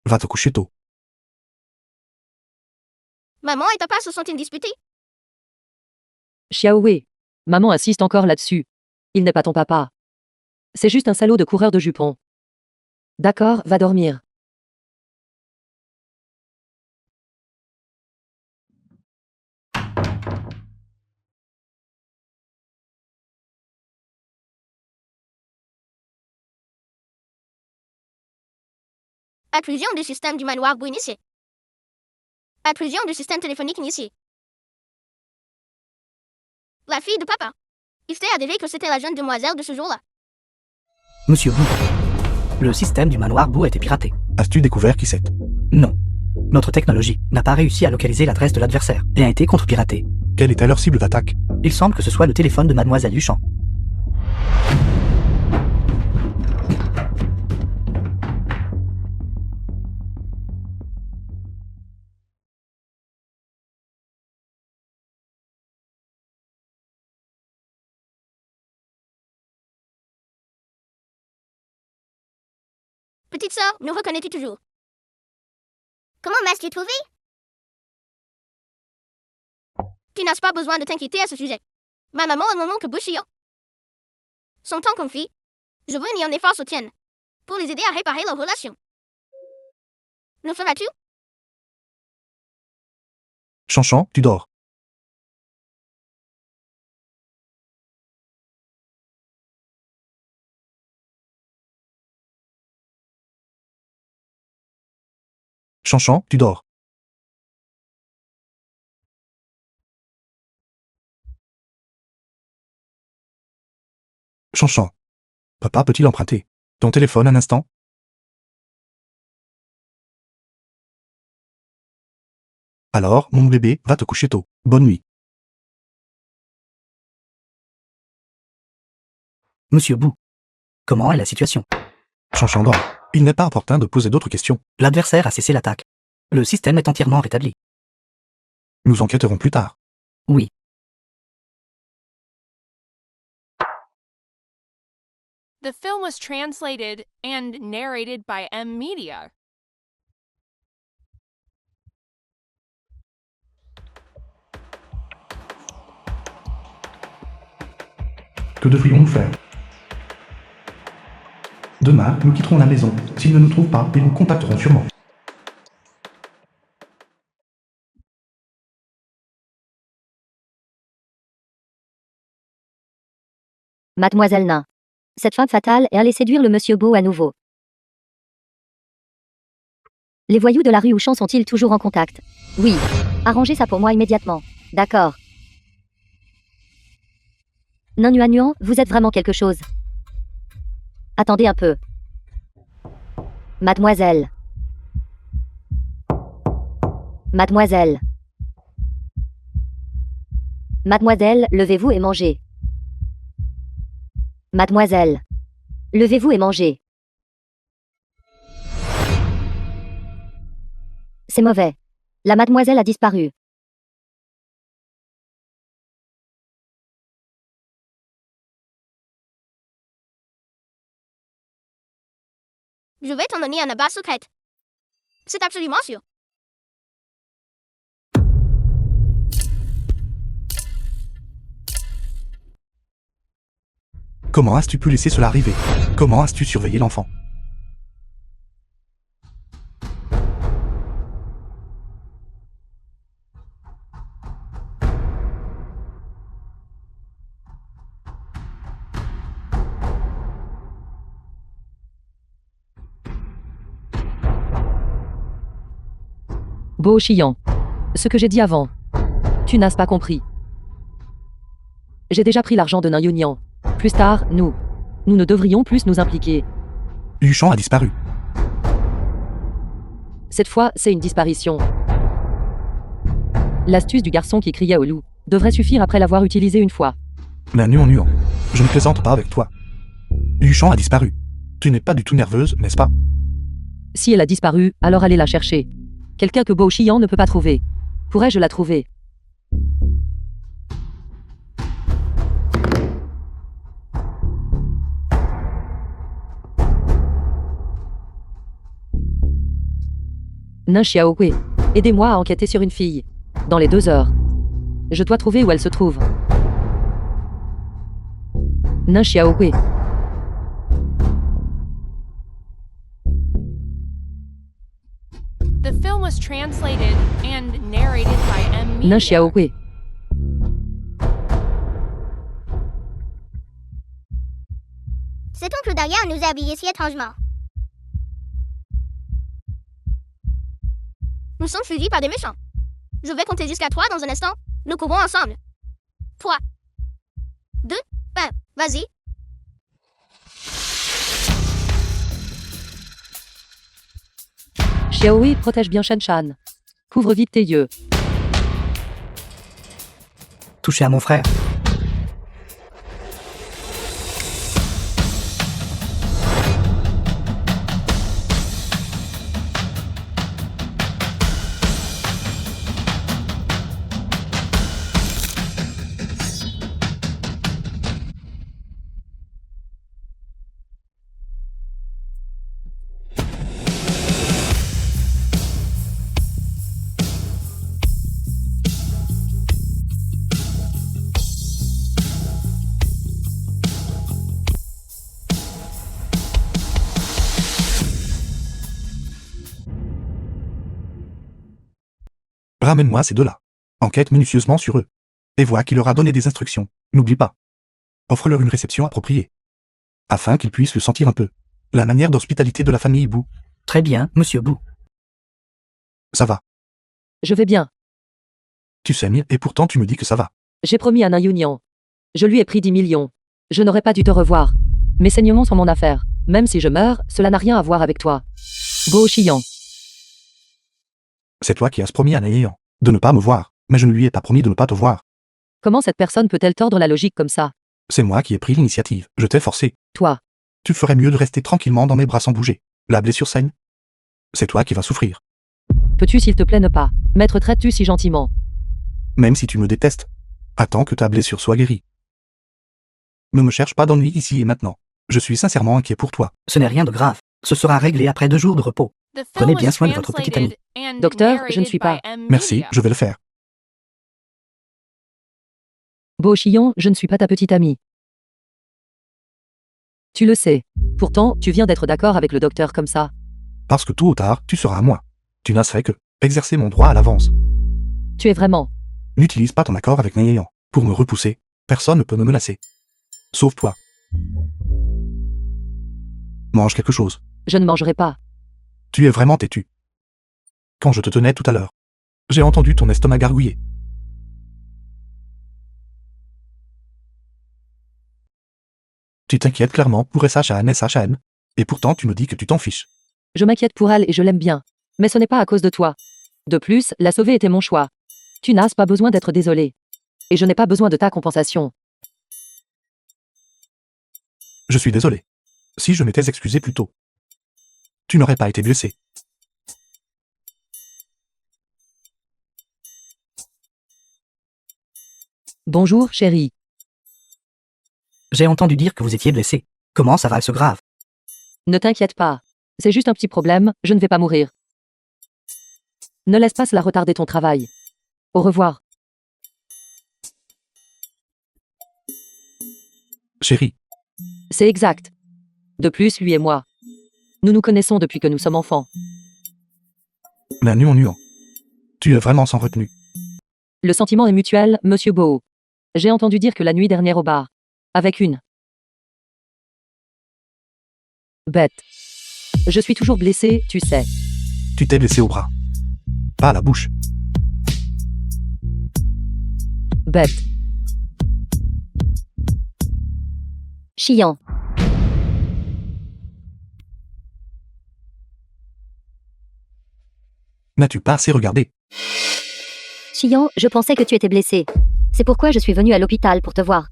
Va te coucher tôt. Maman et papa se sont-ils disputés? Xiaowei. Maman insiste encore là-dessus. Il n'est pas ton papa. C'est juste un salaud de coureur de jupons. D'accord, va dormir. Intrusion du système du manoir Bou initié. Intrusion du système téléphonique initié. La fille de papa. Il s'est avéré que c'était la jeune demoiselle de ce jour-là. Monsieur Bou. Le système du manoir Bou a été piraté. As-tu découvert qui c'est? Non. Notre technologie n'a pas réussi à localiser l'adresse de l'adversaire et a été contre-piratée. Quelle était leur cible d'attaque? Il semble que ce soit le téléphone de Mademoiselle Duchamp. Petite sœur, nous reconnais-tu toujours? Comment m'as-tu trouvé? Tu n'as pas besoin de t'inquiéter à ce sujet. Ma maman et mon oncle Bouchillon sont en conflit. Je veux unir un effort soutienne pour les aider à réparer leur relation. Le feras-tu? Chanchan, tu dors. Chanchan, tu dors. Chanchan. Papa peut-il emprunter ton téléphone un instant? Alors, mon bébé, va te coucher tôt. Bonne nuit. Monsieur Bou. Comment est la situation? Chanchan dort. Il n'est pas opportun de poser d'autres questions. L'adversaire a cessé l'attaque. Le système est entièrement rétabli. Nous enquêterons plus tard. Oui. The film was translated and narrated by M Media. Que devrions-nous faire? Demain, nous quitterons la maison. S'ils ne nous trouvent pas, ils nous contacteront sûrement. Mademoiselle Nain. Cette femme fatale est allée séduire le monsieur beau à nouveau. Les voyous de la rue Auchan sont-ils toujours en contact? Oui. Arrangez ça pour moi immédiatement. D'accord. Nuan, vous êtes vraiment quelque chose. Attendez un peu. Mademoiselle. Mademoiselle. Mademoiselle, levez-vous et mangez. Mademoiselle. Levez-vous et mangez. C'est mauvais. La mademoiselle a disparu. Je vais t'en donner un abat secrète. C'est absolument sûr. Comment as-tu pu laisser cela arriver? Comment as-tu surveillé l'enfant? Beau chiant. Ce que j'ai dit avant. Tu n'as pas compris. J'ai déjà pris l'argent de Nain. Plus tard, nous ne devrions plus nous impliquer. Yuchan a disparu. Cette fois, c'est une disparition. L'astuce du garçon qui criait au loup devrait suffire après l'avoir utilisée une fois. La nuan. Je ne plaisante pas avec toi. Yuchan a disparu. Tu n'es pas du tout nerveuse, n'est-ce pas? Si elle a disparu, alors allez la chercher. Quelqu'un que Beau Chiant ne peut pas trouver. Pourrais-je la trouver? Nain Xiaohui, aidez-moi à enquêter sur une fille. Dans les 2 heures. Je dois trouver où elle se trouve. Nain Xiaohui. The film was translated and narrated by M. Nain Media. Xiaohui. Cet oncle Daya nous a habillés si étrangement. Nous sommes suivis par des méchants. Je vais compter jusqu'à 3 dans un instant. Nous courons ensemble. 3, 2, 1, vas-y. Xiaohui, protège bien Shen Shan. Couvre vite tes yeux. Touchez à mon frère. Ramène-moi ces deux-là. Enquête minutieusement sur eux. Et vois qui leur a donné des instructions. N'oublie pas. Offre-leur une réception appropriée. Afin qu'ils puissent le sentir un peu. La manière d'hospitalité de la famille Bou. Très bien, monsieur Bou. Ça va. Je vais bien. Tu saignes et pourtant tu me dis que ça va. J'ai promis à Nain Yunian. Je lui ai pris 10 millions. Je n'aurais pas dû te revoir. Mes saignements sont mon affaire. Même si je meurs, cela n'a rien à voir avec toi. Beau Chiant. C'est toi qui as promis à Naïan de ne pas me voir, mais je ne lui ai pas promis de ne pas te voir. Comment cette personne peut-elle tordre la logique comme ça? C'est moi qui ai pris l'initiative. Je t'ai forcé. Toi. Tu ferais mieux de rester tranquillement dans mes bras sans bouger. La blessure saigne. C'est toi qui vas souffrir. Peux-tu s'il te plaît ne pas m'être traite-tu si gentiment? Même si tu me détestes. Attends que ta blessure soit guérie. Ne me cherche pas d'ennui ici et maintenant. Je suis sincèrement inquiet pour toi. Ce n'est rien de grave. Ce sera réglé après 2 jours de repos. The Prenez film bien was soin de votre petite amie. translated and Docteur, je ne narrated suis by pas. M. Merci, Media. je vais le faire. Beau Chiant, je ne suis pas ta petite amie. Tu le sais. Pourtant, tu viens d'être d'accord avec le docteur comme ça. Parce que tôt ou tard, tu seras à moi. Tu n'as fait que exercer mon droit à l'avance. Tu es vraiment. N'utilise pas ton accord avec Naïan. Pour me repousser, personne ne peut me menacer. Sauf toi. Mange quelque chose. Je ne mangerai pas. Tu es vraiment têtu. Quand je te tenais tout à l'heure, j'ai entendu ton estomac gargouiller. Tu t'inquiètes clairement pour SHAN, et pourtant tu me dis que tu t'en fiches. Je m'inquiète pour elle et je l'aime bien. Mais ce n'est pas à cause de toi. De plus, la sauver était mon choix. Tu n'as pas besoin d'être désolé. Et je n'ai pas besoin de ta compensation. Je suis désolé. Si je m'étais excusé plus tôt, tu n'aurais pas été blessé. Bonjour, chérie. J'ai entendu dire que vous étiez blessé. Comment ça va ce grave? Ne t'inquiète pas. C'est juste un petit problème, je ne vais pas mourir. Ne laisse pas cela retarder ton travail. Au revoir. Chérie, C'est exact. De plus, lui et moi. Nous nous connaissons depuis que nous sommes enfants. la nuant. Tu es vraiment sans retenue. Le sentiment est mutuel, monsieur Boho. J'ai entendu dire que la nuit dernière au bar. Avec une bête. Je suis toujours blessée, tu sais. Tu t'es blessé au bras. Pas à la bouche. Bête. Chiant. N'as-tu pas assez regardé? Chiant, je pensais que tu étais blessé. C'est pourquoi je suis venue à l'hôpital pour te voir.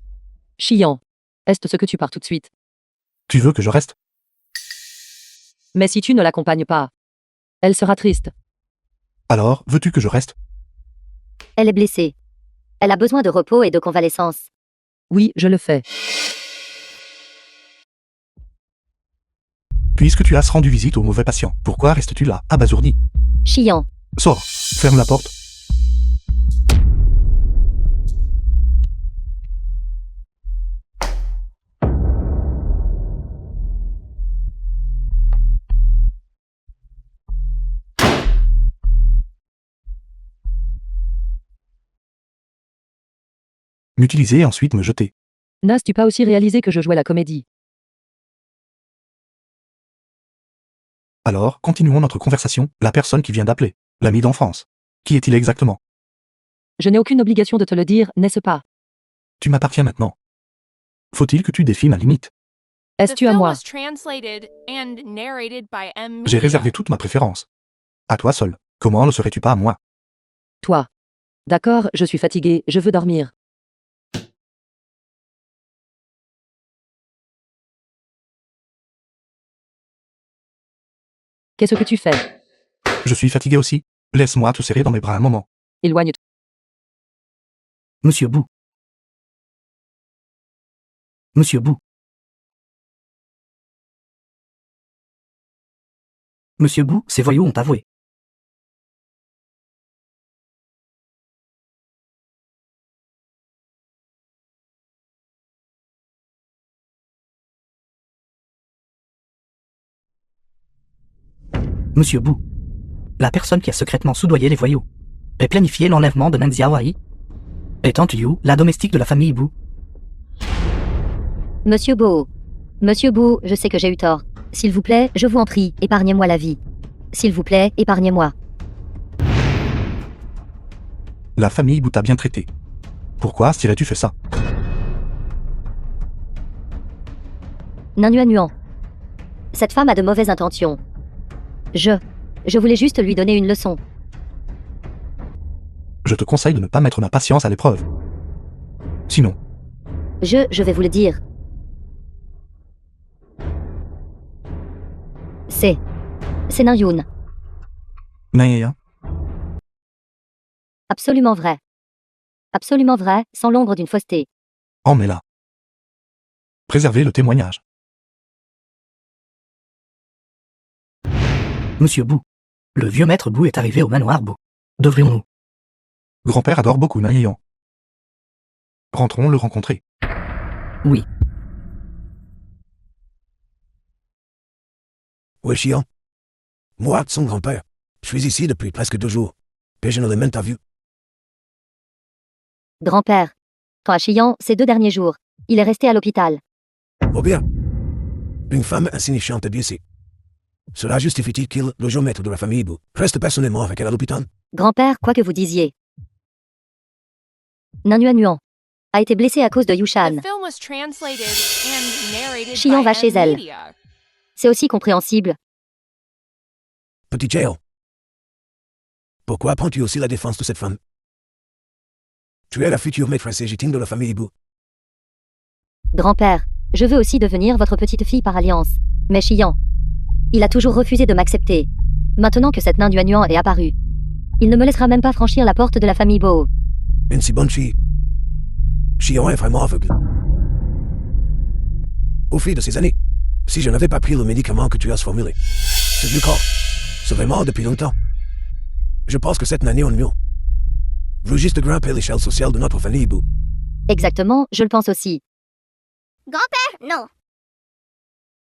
Chiant. Est-ce ce que tu pars tout de suite? Tu veux que je reste? Mais si tu ne l'accompagnes pas, elle sera triste. Alors, veux-tu que je reste? Elle est blessée. Elle a besoin de repos et de convalescence. Oui, je le fais. Puisque tu as rendu visite au mauvais patient, pourquoi restes-tu là, abasourdi? Chiant. Sors, ferme la porte. M'utiliser et ensuite me jeter. N'as-tu pas aussi réalisé que je jouais la comédie? Alors, continuons notre conversation. La personne qui vient d'appeler, l'ami d'enfance. Qui est-il exactement? Je n'ai aucune obligation de te le dire, n'est-ce pas? Tu m'appartiens maintenant. Faut-il que tu défies ma limite? The Est-ce-tu à film moi? was translated and narrated by M. J'ai Media. réservé toute ma préférence. À toi seul. Comment ne serais-tu pas à moi? Toi. D'accord, je suis fatiguée, je veux dormir. Qu'est-ce que tu fais? Je suis fatigué aussi. Laisse-moi te serrer dans mes bras un moment. Éloigne-toi. Monsieur Bou. Monsieur Bou. Monsieur Bou, ces voyous ont avoué. Monsieur Bou. La personne qui a secrètement soudoyé les voyous. Et planifié l'enlèvement de Meng Xiaohai. Et Tante Yu, la domestique de la famille Bou. Monsieur Boho. Monsieur Bou, je sais que j'ai eu tort. S'il vous plaît, je vous en prie, épargnez-moi la vie. S'il vous plaît, épargnez-moi. La famille Bou t'a bien traité. Pourquoi tu fait ça? Nuant. Cette femme a de mauvaises intentions. Je voulais juste lui donner une leçon. Je te conseille de ne pas mettre ma patience à l'épreuve. Sinon, Je vais vous le dire. C'est Nayoun. Naïa, Absolument vrai. Absolument vrai, sans l'ombre d'une fausseté. en mets là. Préservez le témoignage. Monsieur Bou. Le vieux maître Bou est arrivé au manoir Bou. Devrions-nous? Grand-père adore beaucoup Naïan. Rentrons le rencontrer. Oui. Oui, Chiant. Moi, son grand-père. Je suis ici depuis presque 2 jours. Et je ne l'ai même pas vu. Grand-père. Quand à Chiyan, ces 2 derniers jours, il est resté à l'hôpital. Oh bien. Une femme insignifiante blessée. Cela justifie-t-il qu'il, le géomètre de la famille Bou, reste personnellement avec elle à l'hôpital? Grand-père, quoi que vous disiez. Nain Yuan Yuan a été blessé à cause de The Yushan. film was translated and narrated Xian by va chez elle. Media. C'est aussi compréhensible. Petit Jail. Pourquoi prends-tu aussi la défense de cette femme? Tu es la future maîtresse légitime de la famille Bou. Grand-père, je veux aussi devenir votre petite fille par alliance. Mais Xian, il a toujours refusé de m'accepter. Maintenant que cette nain Yuan Yuan est apparue, il ne me laissera même pas franchir la porte de la famille Bo. Une si bonne fille. Xion est vraiment aveugle. Au fil de ces années, si je n'avais pas pris le médicament que tu as formulé, ce glucose serait mort depuis longtemps. Je pense que cette nani en mieux veut juste grimper l'échelle sociale de notre famille Bou. Exactement, je le pense aussi. Grand-père, non.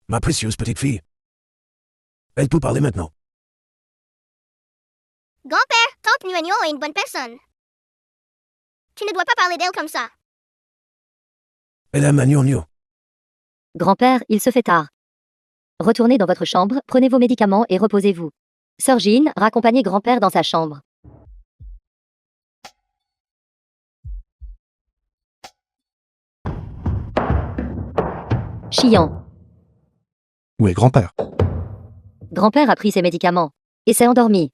Ma précieuse petite fille. Elle peut parler maintenant. Grand-père, Tante Nuagnon est une bonne personne. Tu ne dois pas parler d'elle comme ça. Elle aime Agnon. Grand-père, il se fait tard. Retournez dans votre chambre, prenez vos médicaments et reposez-vous. Sœur Jean, raccompagnez grand-père dans sa chambre. Xian. Où est grand-père? Grand-père a pris ses médicaments et s'est endormi.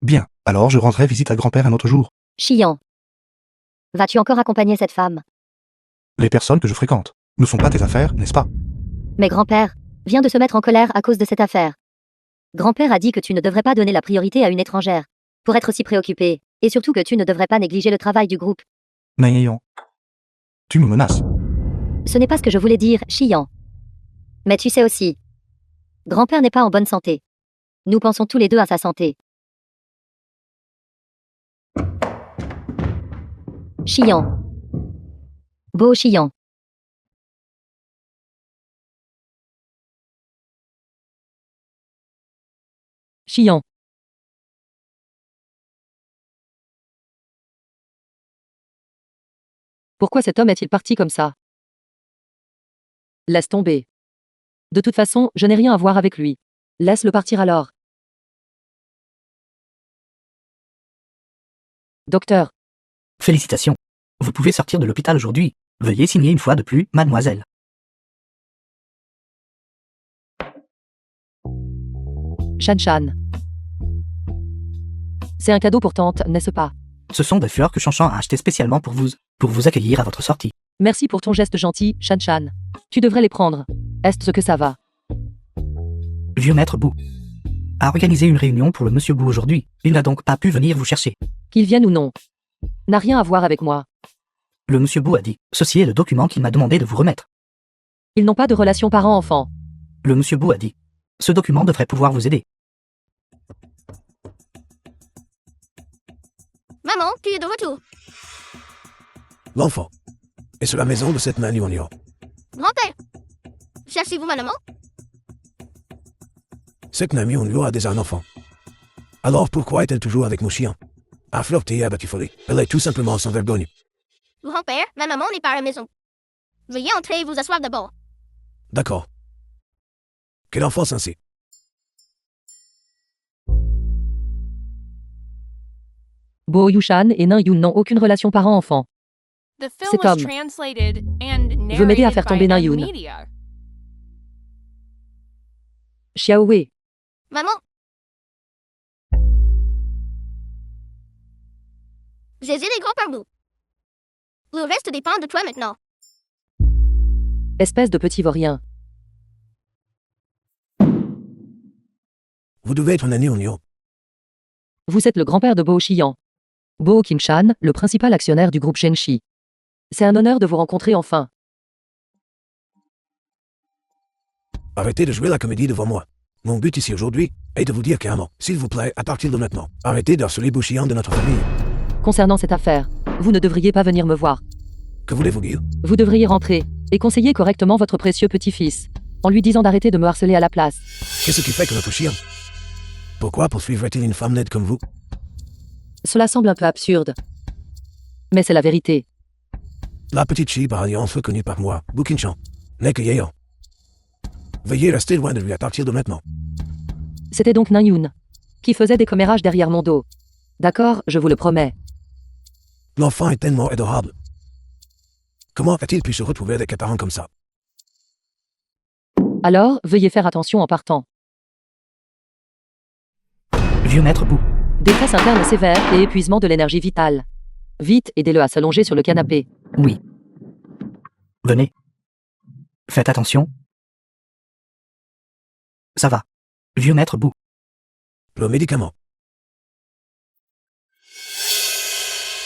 Bien, alors je rendrai visite à grand-père un autre jour. Xian. Vas-tu encore accompagner cette femme? Les personnes que je fréquente ne sont pas tes affaires, n'est-ce pas? Mais grand-père vient de se mettre en colère à cause de cette affaire. Grand-père a dit que tu ne devrais pas donner la priorité à une étrangère pour être si préoccupé, et surtout que tu ne devrais pas négliger le travail du groupe. Naïan. Tu me menaces. Ce n'est pas ce que je voulais dire, Xian. Mais tu sais aussi. Grand-père n'est pas en bonne santé. Nous pensons tous les deux à sa santé. Xian. Beau Xian. Xian. Pourquoi cet homme est-il parti comme ça? Laisse tomber. De toute façon, je n'ai rien à voir avec lui. Laisse-le partir alors. Docteur, Félicitations. Vous pouvez sortir de l'hôpital aujourd'hui. Veuillez signer une fois de plus, mademoiselle. Shan Shan. C'est un cadeau pour tante, n'est-ce pas? Ce sont des fleurs que Chanchan a achetées spécialement pour vous accueillir à votre sortie. Merci pour ton geste gentil, Shan Shan. Tu devrais les prendre. Est-ce que ça va? Vieux maître Bou a organisé une réunion pour le monsieur Bou aujourd'hui. Il n'a donc pas pu venir vous chercher. Qu'il vienne ou non. N'a rien à voir avec moi. Le monsieur Bou a dit, ceci est le document qu'il m'a demandé de vous remettre. Ils n'ont pas de relation parent-enfant. Le monsieur Bou a dit, ce document devrait pouvoir vous aider. Maman, tu es de retour. L'enfant est sur la maison de cette nani en Grand-père. Cherchez-vous ma maman? Cette nani en a déjà un enfant. Alors pourquoi est-elle toujours avec mon chien? À flirter et à batifoler. Elle est tout simplement sans vergogne. Grand-père, ma maman n'est pas à la maison. Veuillez entrer et vous asseoir d'abord. D'accord. Quel enfant sensé. Bo Yushan et Nain Yun n'ont aucune relation parent-enfant. The film Cet was homme translated and veut m'aider à narrated faire by tomber Nain Yun. Media. Xiao Wei. Maman. J'ai aidé grand-père Bou. Le reste dépend de toi maintenant. Espèce de petit vaurien. Vous devez être nani en Vous êtes le grand-père de Bo Xian. Bo Kim Shan, le principal actionnaire du groupe Shenxi. C'est un honneur de vous rencontrer enfin. Arrêtez de jouer la comédie devant moi. Mon but ici aujourd'hui est de vous dire clairement, s'il vous plaît, à partir de maintenant, arrêtez de harceler Bouchian de notre famille. Concernant cette affaire, vous ne devriez pas venir me voir. Que voulez-vous dire? Vous devriez rentrer et conseiller correctement votre précieux petit-fils, en lui disant d'arrêter de me harceler à la place. Qu'est-ce qui fait que notre chien? Pourquoi poursuivrait-il une femme nette comme vous? Cela semble un peu absurde. Mais c'est la vérité. La petite fille par alliance reconnue par moi, Boukinchan, n'est que Yéan. Veuillez rester loin de lui à partir de maintenant. C'était donc Nain-Yoon qui faisait des commérages derrière mon dos. D'accord, je vous le promets. L'enfant est tellement adorable. Comment a-t-il pu se retrouver avec un parent comme ça? Alors, veuillez faire attention en partant. Vieux maître Bou. Détresse interne sévère et épuisement de l'énergie vitale. Vite, aidez-le à s'allonger sur le canapé. Oui. Venez. Faites attention. Ça va. Vieux maître Bou. Le médicament.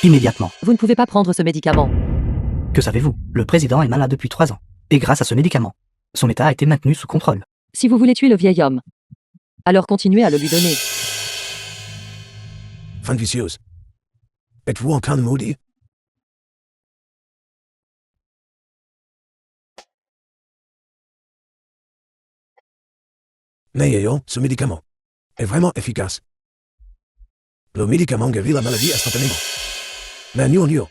Immédiatement. Vous ne pouvez pas prendre ce médicament. Que savez-vous? Le président est malade depuis 3 ans. Et grâce à ce médicament, son état a été maintenu sous contrôle. Si vous voulez tuer le vieil homme, alors continuez à le lui donner. Fin vicieuse. Êtes-vous en train de maudire? N'ayons, ce médicament est vraiment efficace. Le médicament guérit la maladie instantanément. Mais Nyo.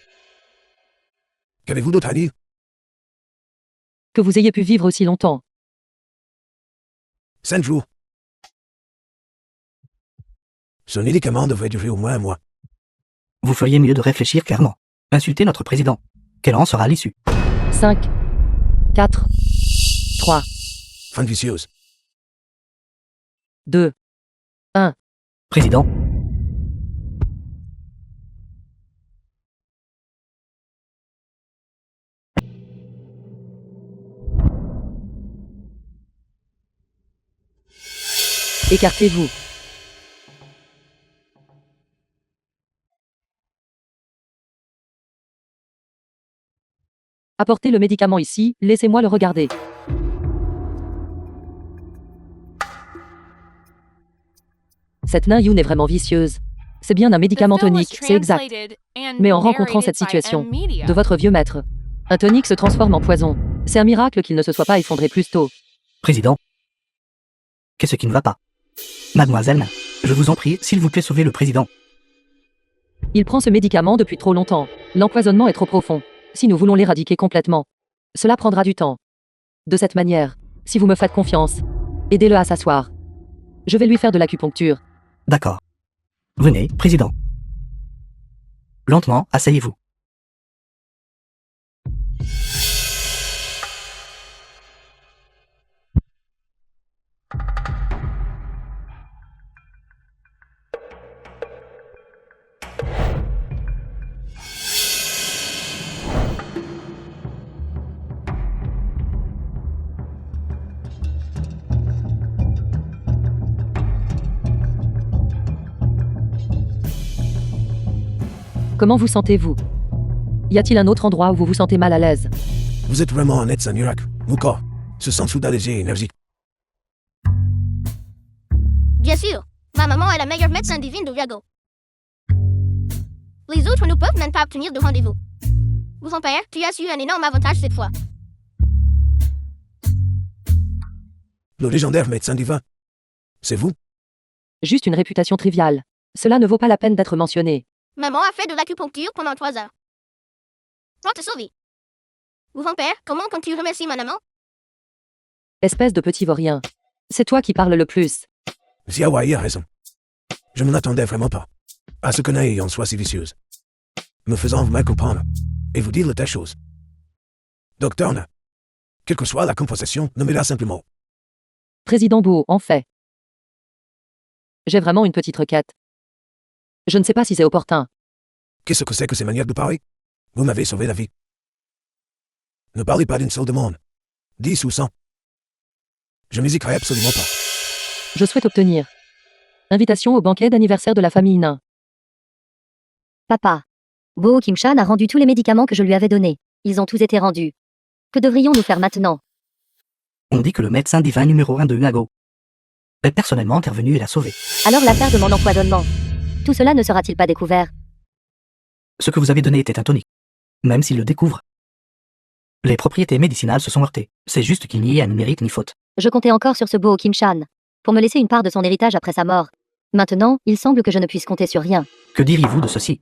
Qu'avez-vous d'autre à dire? Que vous ayez pu vivre aussi longtemps. 5 jours. Ce médicament devrait durer au moins un mois. Vous feriez mieux de réfléchir clairement. Insulter notre président. Quelle en sera l'issue? 5, 4, 3, Fin vicieuse. 2, Président, écartez-vous. Apportez le médicament ici, laissez-moi le regarder. Cette Nain-Yoon est vraiment vicieuse. C'est bien un médicament tonique, c'est exact. Mais en rencontrant cette situation de votre vieux maître, un tonique se transforme en poison. C'est un miracle qu'il ne se soit pas effondré plus tôt. président. Qu'est-ce qui ne va pas? Mademoiselle, je vous en prie, s'il vous plaît, sauvez le président. Il prend ce médicament depuis trop longtemps. L'empoisonnement est trop profond. Si nous voulons l'éradiquer complètement, cela prendra du temps. De cette manière, si vous me faites confiance, aidez-le à s'asseoir. Je vais lui faire de l'acupuncture. D'accord. Venez, président. Lentement, asseyez-vous. Comment vous sentez-vous? Y a-t-il un autre endroit où vous vous sentez mal à l'aise? Vous êtes vraiment un médecin miracle. Mon corps se sent soudain léger et énergique. Bien sûr, ma maman est la meilleure médecin divine de Viago. Les autres ne peuvent même pas obtenir de rendez-vous. Mon père, tu as eu un énorme avantage cette fois. Le légendaire médecin divin. C'est vous? Juste une réputation triviale. Cela ne vaut pas la peine d'être mentionné. Maman a fait de l'acupuncture pendant 3 heures. Pour te sauver. Mon père, comment comptes-tu remercier ma maman? Espèce de petit vaurien. C'est toi qui parles le plus. Xiaowai a raison. Je ne m'attendais vraiment pas à ce que Naeon soit si vicieuse. Me faisant vous mal comprendre et vous dire le telle chose. Docteur Na, quelle que soit la compensation, nommez-la simplement. Président Beau, en fait. J'ai vraiment une petite requête. Je ne sais pas si c'est opportun. Qu'est-ce que c'est que ces manières de parler? Vous m'avez sauvé la vie. Ne parlez pas d'une seule demande. 10 ou 100. Je n'hésiterai absolument pas. Je souhaite obtenir invitation au banquet d'anniversaire de la famille Nain. Papa. Bo Kim-chan a rendu tous les médicaments que je lui avais donnés. Ils ont tous été rendus. Que devrions-nous faire maintenant? On dit que le médecin divin numéro 1 de Unago est personnellement intervenu et l'a sauvé. Alors l'affaire de mon empoisonnement. Tout cela ne sera-t-il pas découvert? Ce que vous avez donné était un tonique. Même s'il le découvre. Les propriétés médicinales se sont heurtées. C'est juste qu'il n'y ait ni mérite ni faute. Je comptais encore sur ce Bo Kim-chan pour me laisser une part de son héritage après sa mort. Maintenant, il semble que je ne puisse compter sur rien. Que diriez-vous de ceci?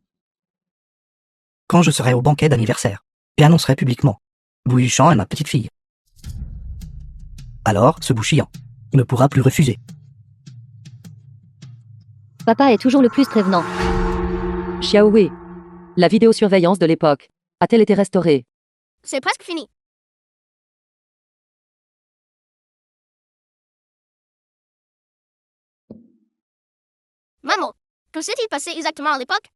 Quand je serai au banquet d'anniversaire, et annoncerai publiquement, Bou Yuchan est ma petite fille. Alors, ce bouchillant ne pourra plus refuser. Papa est toujours le plus prévenant. Xiaowei. La vidéosurveillance de l'époque a-t-elle été restaurée? C'est presque fini. Maman, que s'est-il passé exactement à l'époque?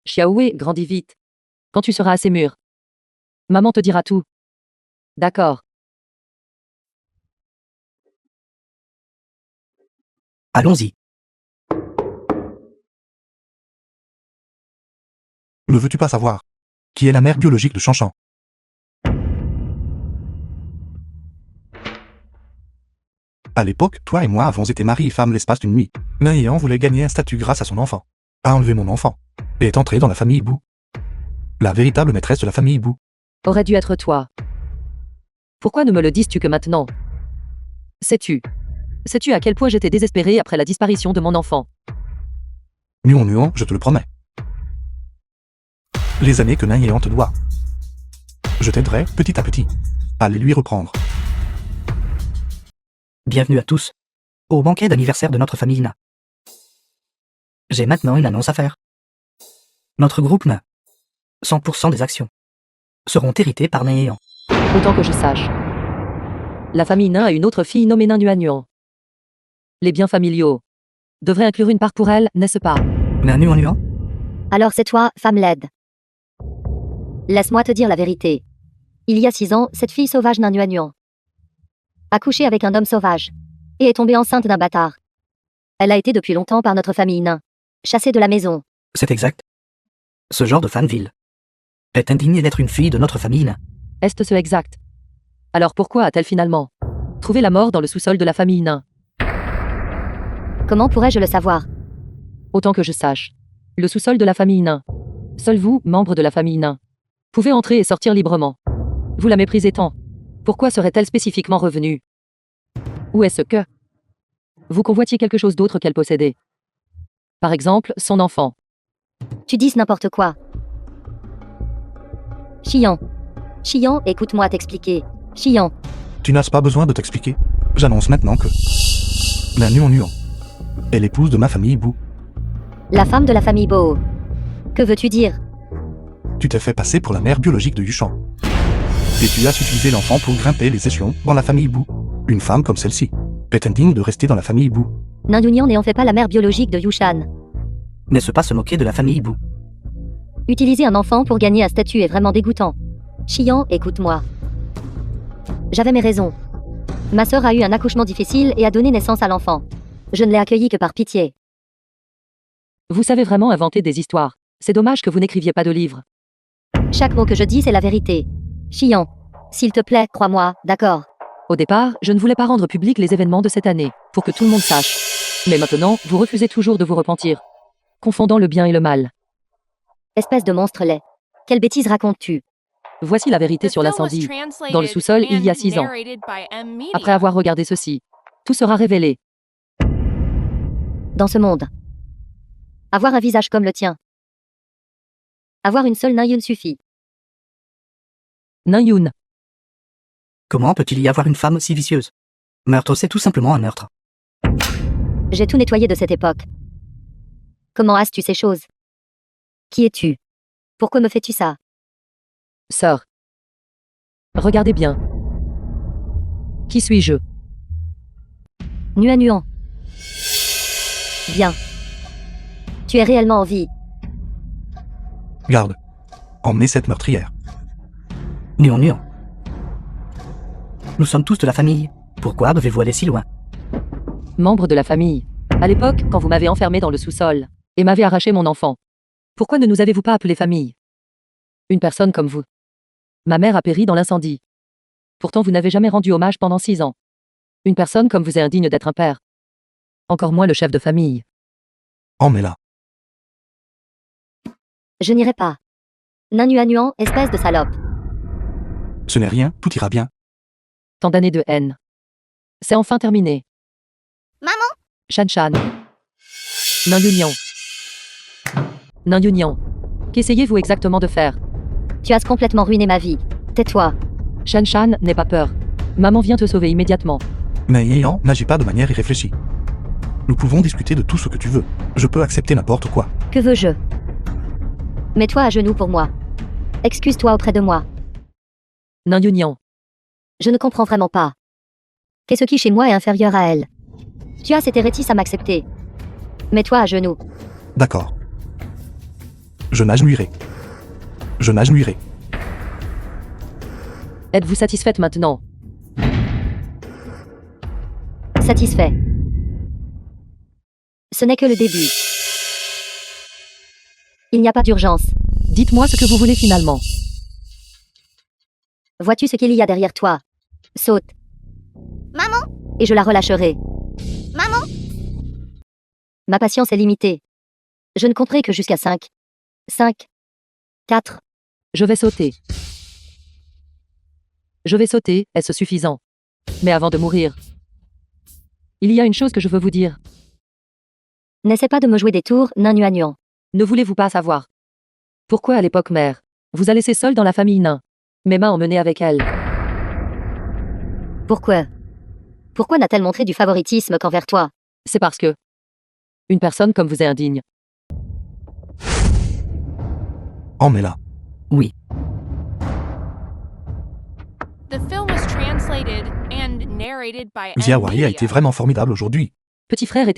Xiaowei grandit vite. Quand tu seras assez mûr, maman te dira tout. D'accord. Allons-y. Ne veux-tu pas savoir qui est la mère biologique de Chanchan? À l'époque, toi et moi avons été mari et femme l'espace d'une nuit. Naïan voulait gagner un statut grâce à son enfant, a enlevé mon enfant, et est entré dans la famille Bou. La véritable maîtresse de la famille Bou. Aurait dû être toi. Pourquoi ne me le dises-tu que maintenant? Sais-tu à quel point j'étais désespérée après la disparition de mon enfant? Nuon, je te le promets. Les années que Naïan te doit. Je t'aiderai, petit à petit, à les lui reprendre. Bienvenue à tous au banquet d'anniversaire de notre famille Na. J'ai maintenant une annonce à faire. Notre groupe Na, 100% des actions, seront héritées par Naïan. Autant que je sache. La famille Nain a une autre fille nommée Nain Nuan. Les biens familiaux devraient inclure une part pour elle, n'est-ce pas? Na Nuan? Alors c'est toi, femme laide. Laisse-moi te dire la vérité. Il y a 6 ans, cette fille sauvage Nuan a couché avec un homme sauvage et est tombée enceinte d'un bâtard. Elle a été depuis longtemps par notre famille nain, chassée de la maison. C'est exact. Ce genre de femme vile est indignée d'être une fille de notre famille Na. Est-ce ce exact? Alors pourquoi a-t-elle finalement trouvé la mort dans le sous-sol de la famille Nain? Comment pourrais-je le savoir? Autant que je sache. Le sous-sol de la famille Nain. Seul vous, membre de la famille Nain, pouvez entrer et sortir librement. Vous la méprisez tant. Pourquoi serait-elle spécifiquement revenue? Ou est-ce que vous convoitiez quelque chose d'autre qu'elle possédait? Par exemple, son enfant. Tu dis n'importe quoi. Chiant, écoute-moi t'expliquer. Chiant, Tu n'as pas besoin de t'expliquer. J'annonce maintenant que la Nuon est l'épouse de ma famille Bou. la femme de la famille Bo. Que veux-tu dire? Tu t'es fait passer pour la mère biologique de Yushan. Et tu as utilisé l'enfant pour grimper les échelons dans la famille Bou. Une femme comme celle-ci est indigne de rester dans la famille Bou. Nain Yunian n'est en fait pas la mère biologique de Yushan. N'est-ce pas se moquer de la famille Bou? Utiliser un enfant pour gagner un statut est vraiment dégoûtant. Chiant, écoute-moi. J'avais mes raisons. Ma sœur a eu un accouchement difficile et a donné naissance à l'enfant. Je ne l'ai accueilli que par pitié. Vous savez vraiment inventer des histoires. C'est dommage que vous n'écriviez pas de livres. Chaque mot que je dis, c'est la vérité. Chiant. S'il te plaît, crois-moi, d'accord. Au départ, je ne voulais pas rendre public les événements de cette année, pour que tout le monde sache. Mais maintenant, vous refusez toujours de vous repentir, confondant le bien et le mal. Espèce de monstre laid. Quelle bêtise racontes-tu? Voici la vérité sur l'incendie. Dans le sous-sol, il y a 6 ans. Après avoir regardé ceci, tout sera révélé. Dans ce monde. Avoir un visage comme le tien. Avoir une seule Naïun suffit. Nain Yun. Comment peut-il y avoir une femme si vicieuse? Meurtre, c'est tout simplement un meurtre. J'ai tout nettoyé de cette époque. Comment as-tu ces choses? Qui es-tu? Pourquoi me fais-tu ça? Sœur. Regardez bien. Qui suis-je? Nuan. Bien. Tu es réellement en vie. Garde. Emmenez cette meurtrière. Nuon. Nous sommes tous de la famille. Pourquoi devez-vous aller si loin? Membre de la famille. À l'époque, quand vous m'avez enfermé dans le sous-sol et m'avez arraché mon enfant, pourquoi ne nous avez-vous pas appelé famille? Une personne comme vous. Ma mère a péri dans l'incendie. Pourtant, vous n'avez jamais rendu hommage pendant 6 ans. Une personne comme vous est indigne d'être un père. Encore moins le chef de famille. Emmets-la. Je n'irai pas. Nuan, espèce de salope. Ce n'est rien, tout ira bien. Tant d'années de haine. C'est enfin terminé. Maman, Shan Shan. Nain Yunian. Nain Yunian. Qu'essayez-vous exactement de faire? Tu as complètement ruiné ma vie. Tais-toi. Shan Shan, n'aie pas peur. Maman vient te sauver immédiatement. Mais Yeyan n'agit pas de manière irréfléchie. Nous pouvons discuter de tout ce que tu veux. Je peux accepter n'importe quoi. Que veux-je? Mets-toi à genoux pour moi. Excuse-toi auprès de moi. Nain Yunian. Je ne comprends vraiment pas. Qu'est-ce qui chez moi est inférieur à elle? Tu as cette réticence à m'accepter. Mets-toi à genoux. D'accord. Je m'agenouillerai. Je m'agenouillerai. Êtes-vous satisfaite maintenant? Satisfait. Ce n'est que le début. Il n'y a pas d'urgence. Dites-moi ce que vous voulez finalement. Vois-tu ce qu'il y a derrière toi? Saute, Maman, et je la relâcherai. maman, Ma patience est limitée. Je ne compterai que jusqu'à 5. 5. 4. Je vais sauter. Je vais sauter, est-ce suffisant? Mais avant de mourir, il y a une chose que je veux vous dire. N'essaie pas de me jouer des tours, nain nuan. Ne voulez-vous pas savoir? Pourquoi à l'époque mère vous a laissé seule dans la famille nain? Mes mains emmenées avec elle. Pourquoi? Pourquoi n'a-t-elle montré du favoritisme qu'envers toi? C'est parce que une personne comme vous est indigne. Emmets-la. Oui. The film was translated and narrated by Xiaowai a M-Media. été vraiment formidable aujourd'hui. Petit frère est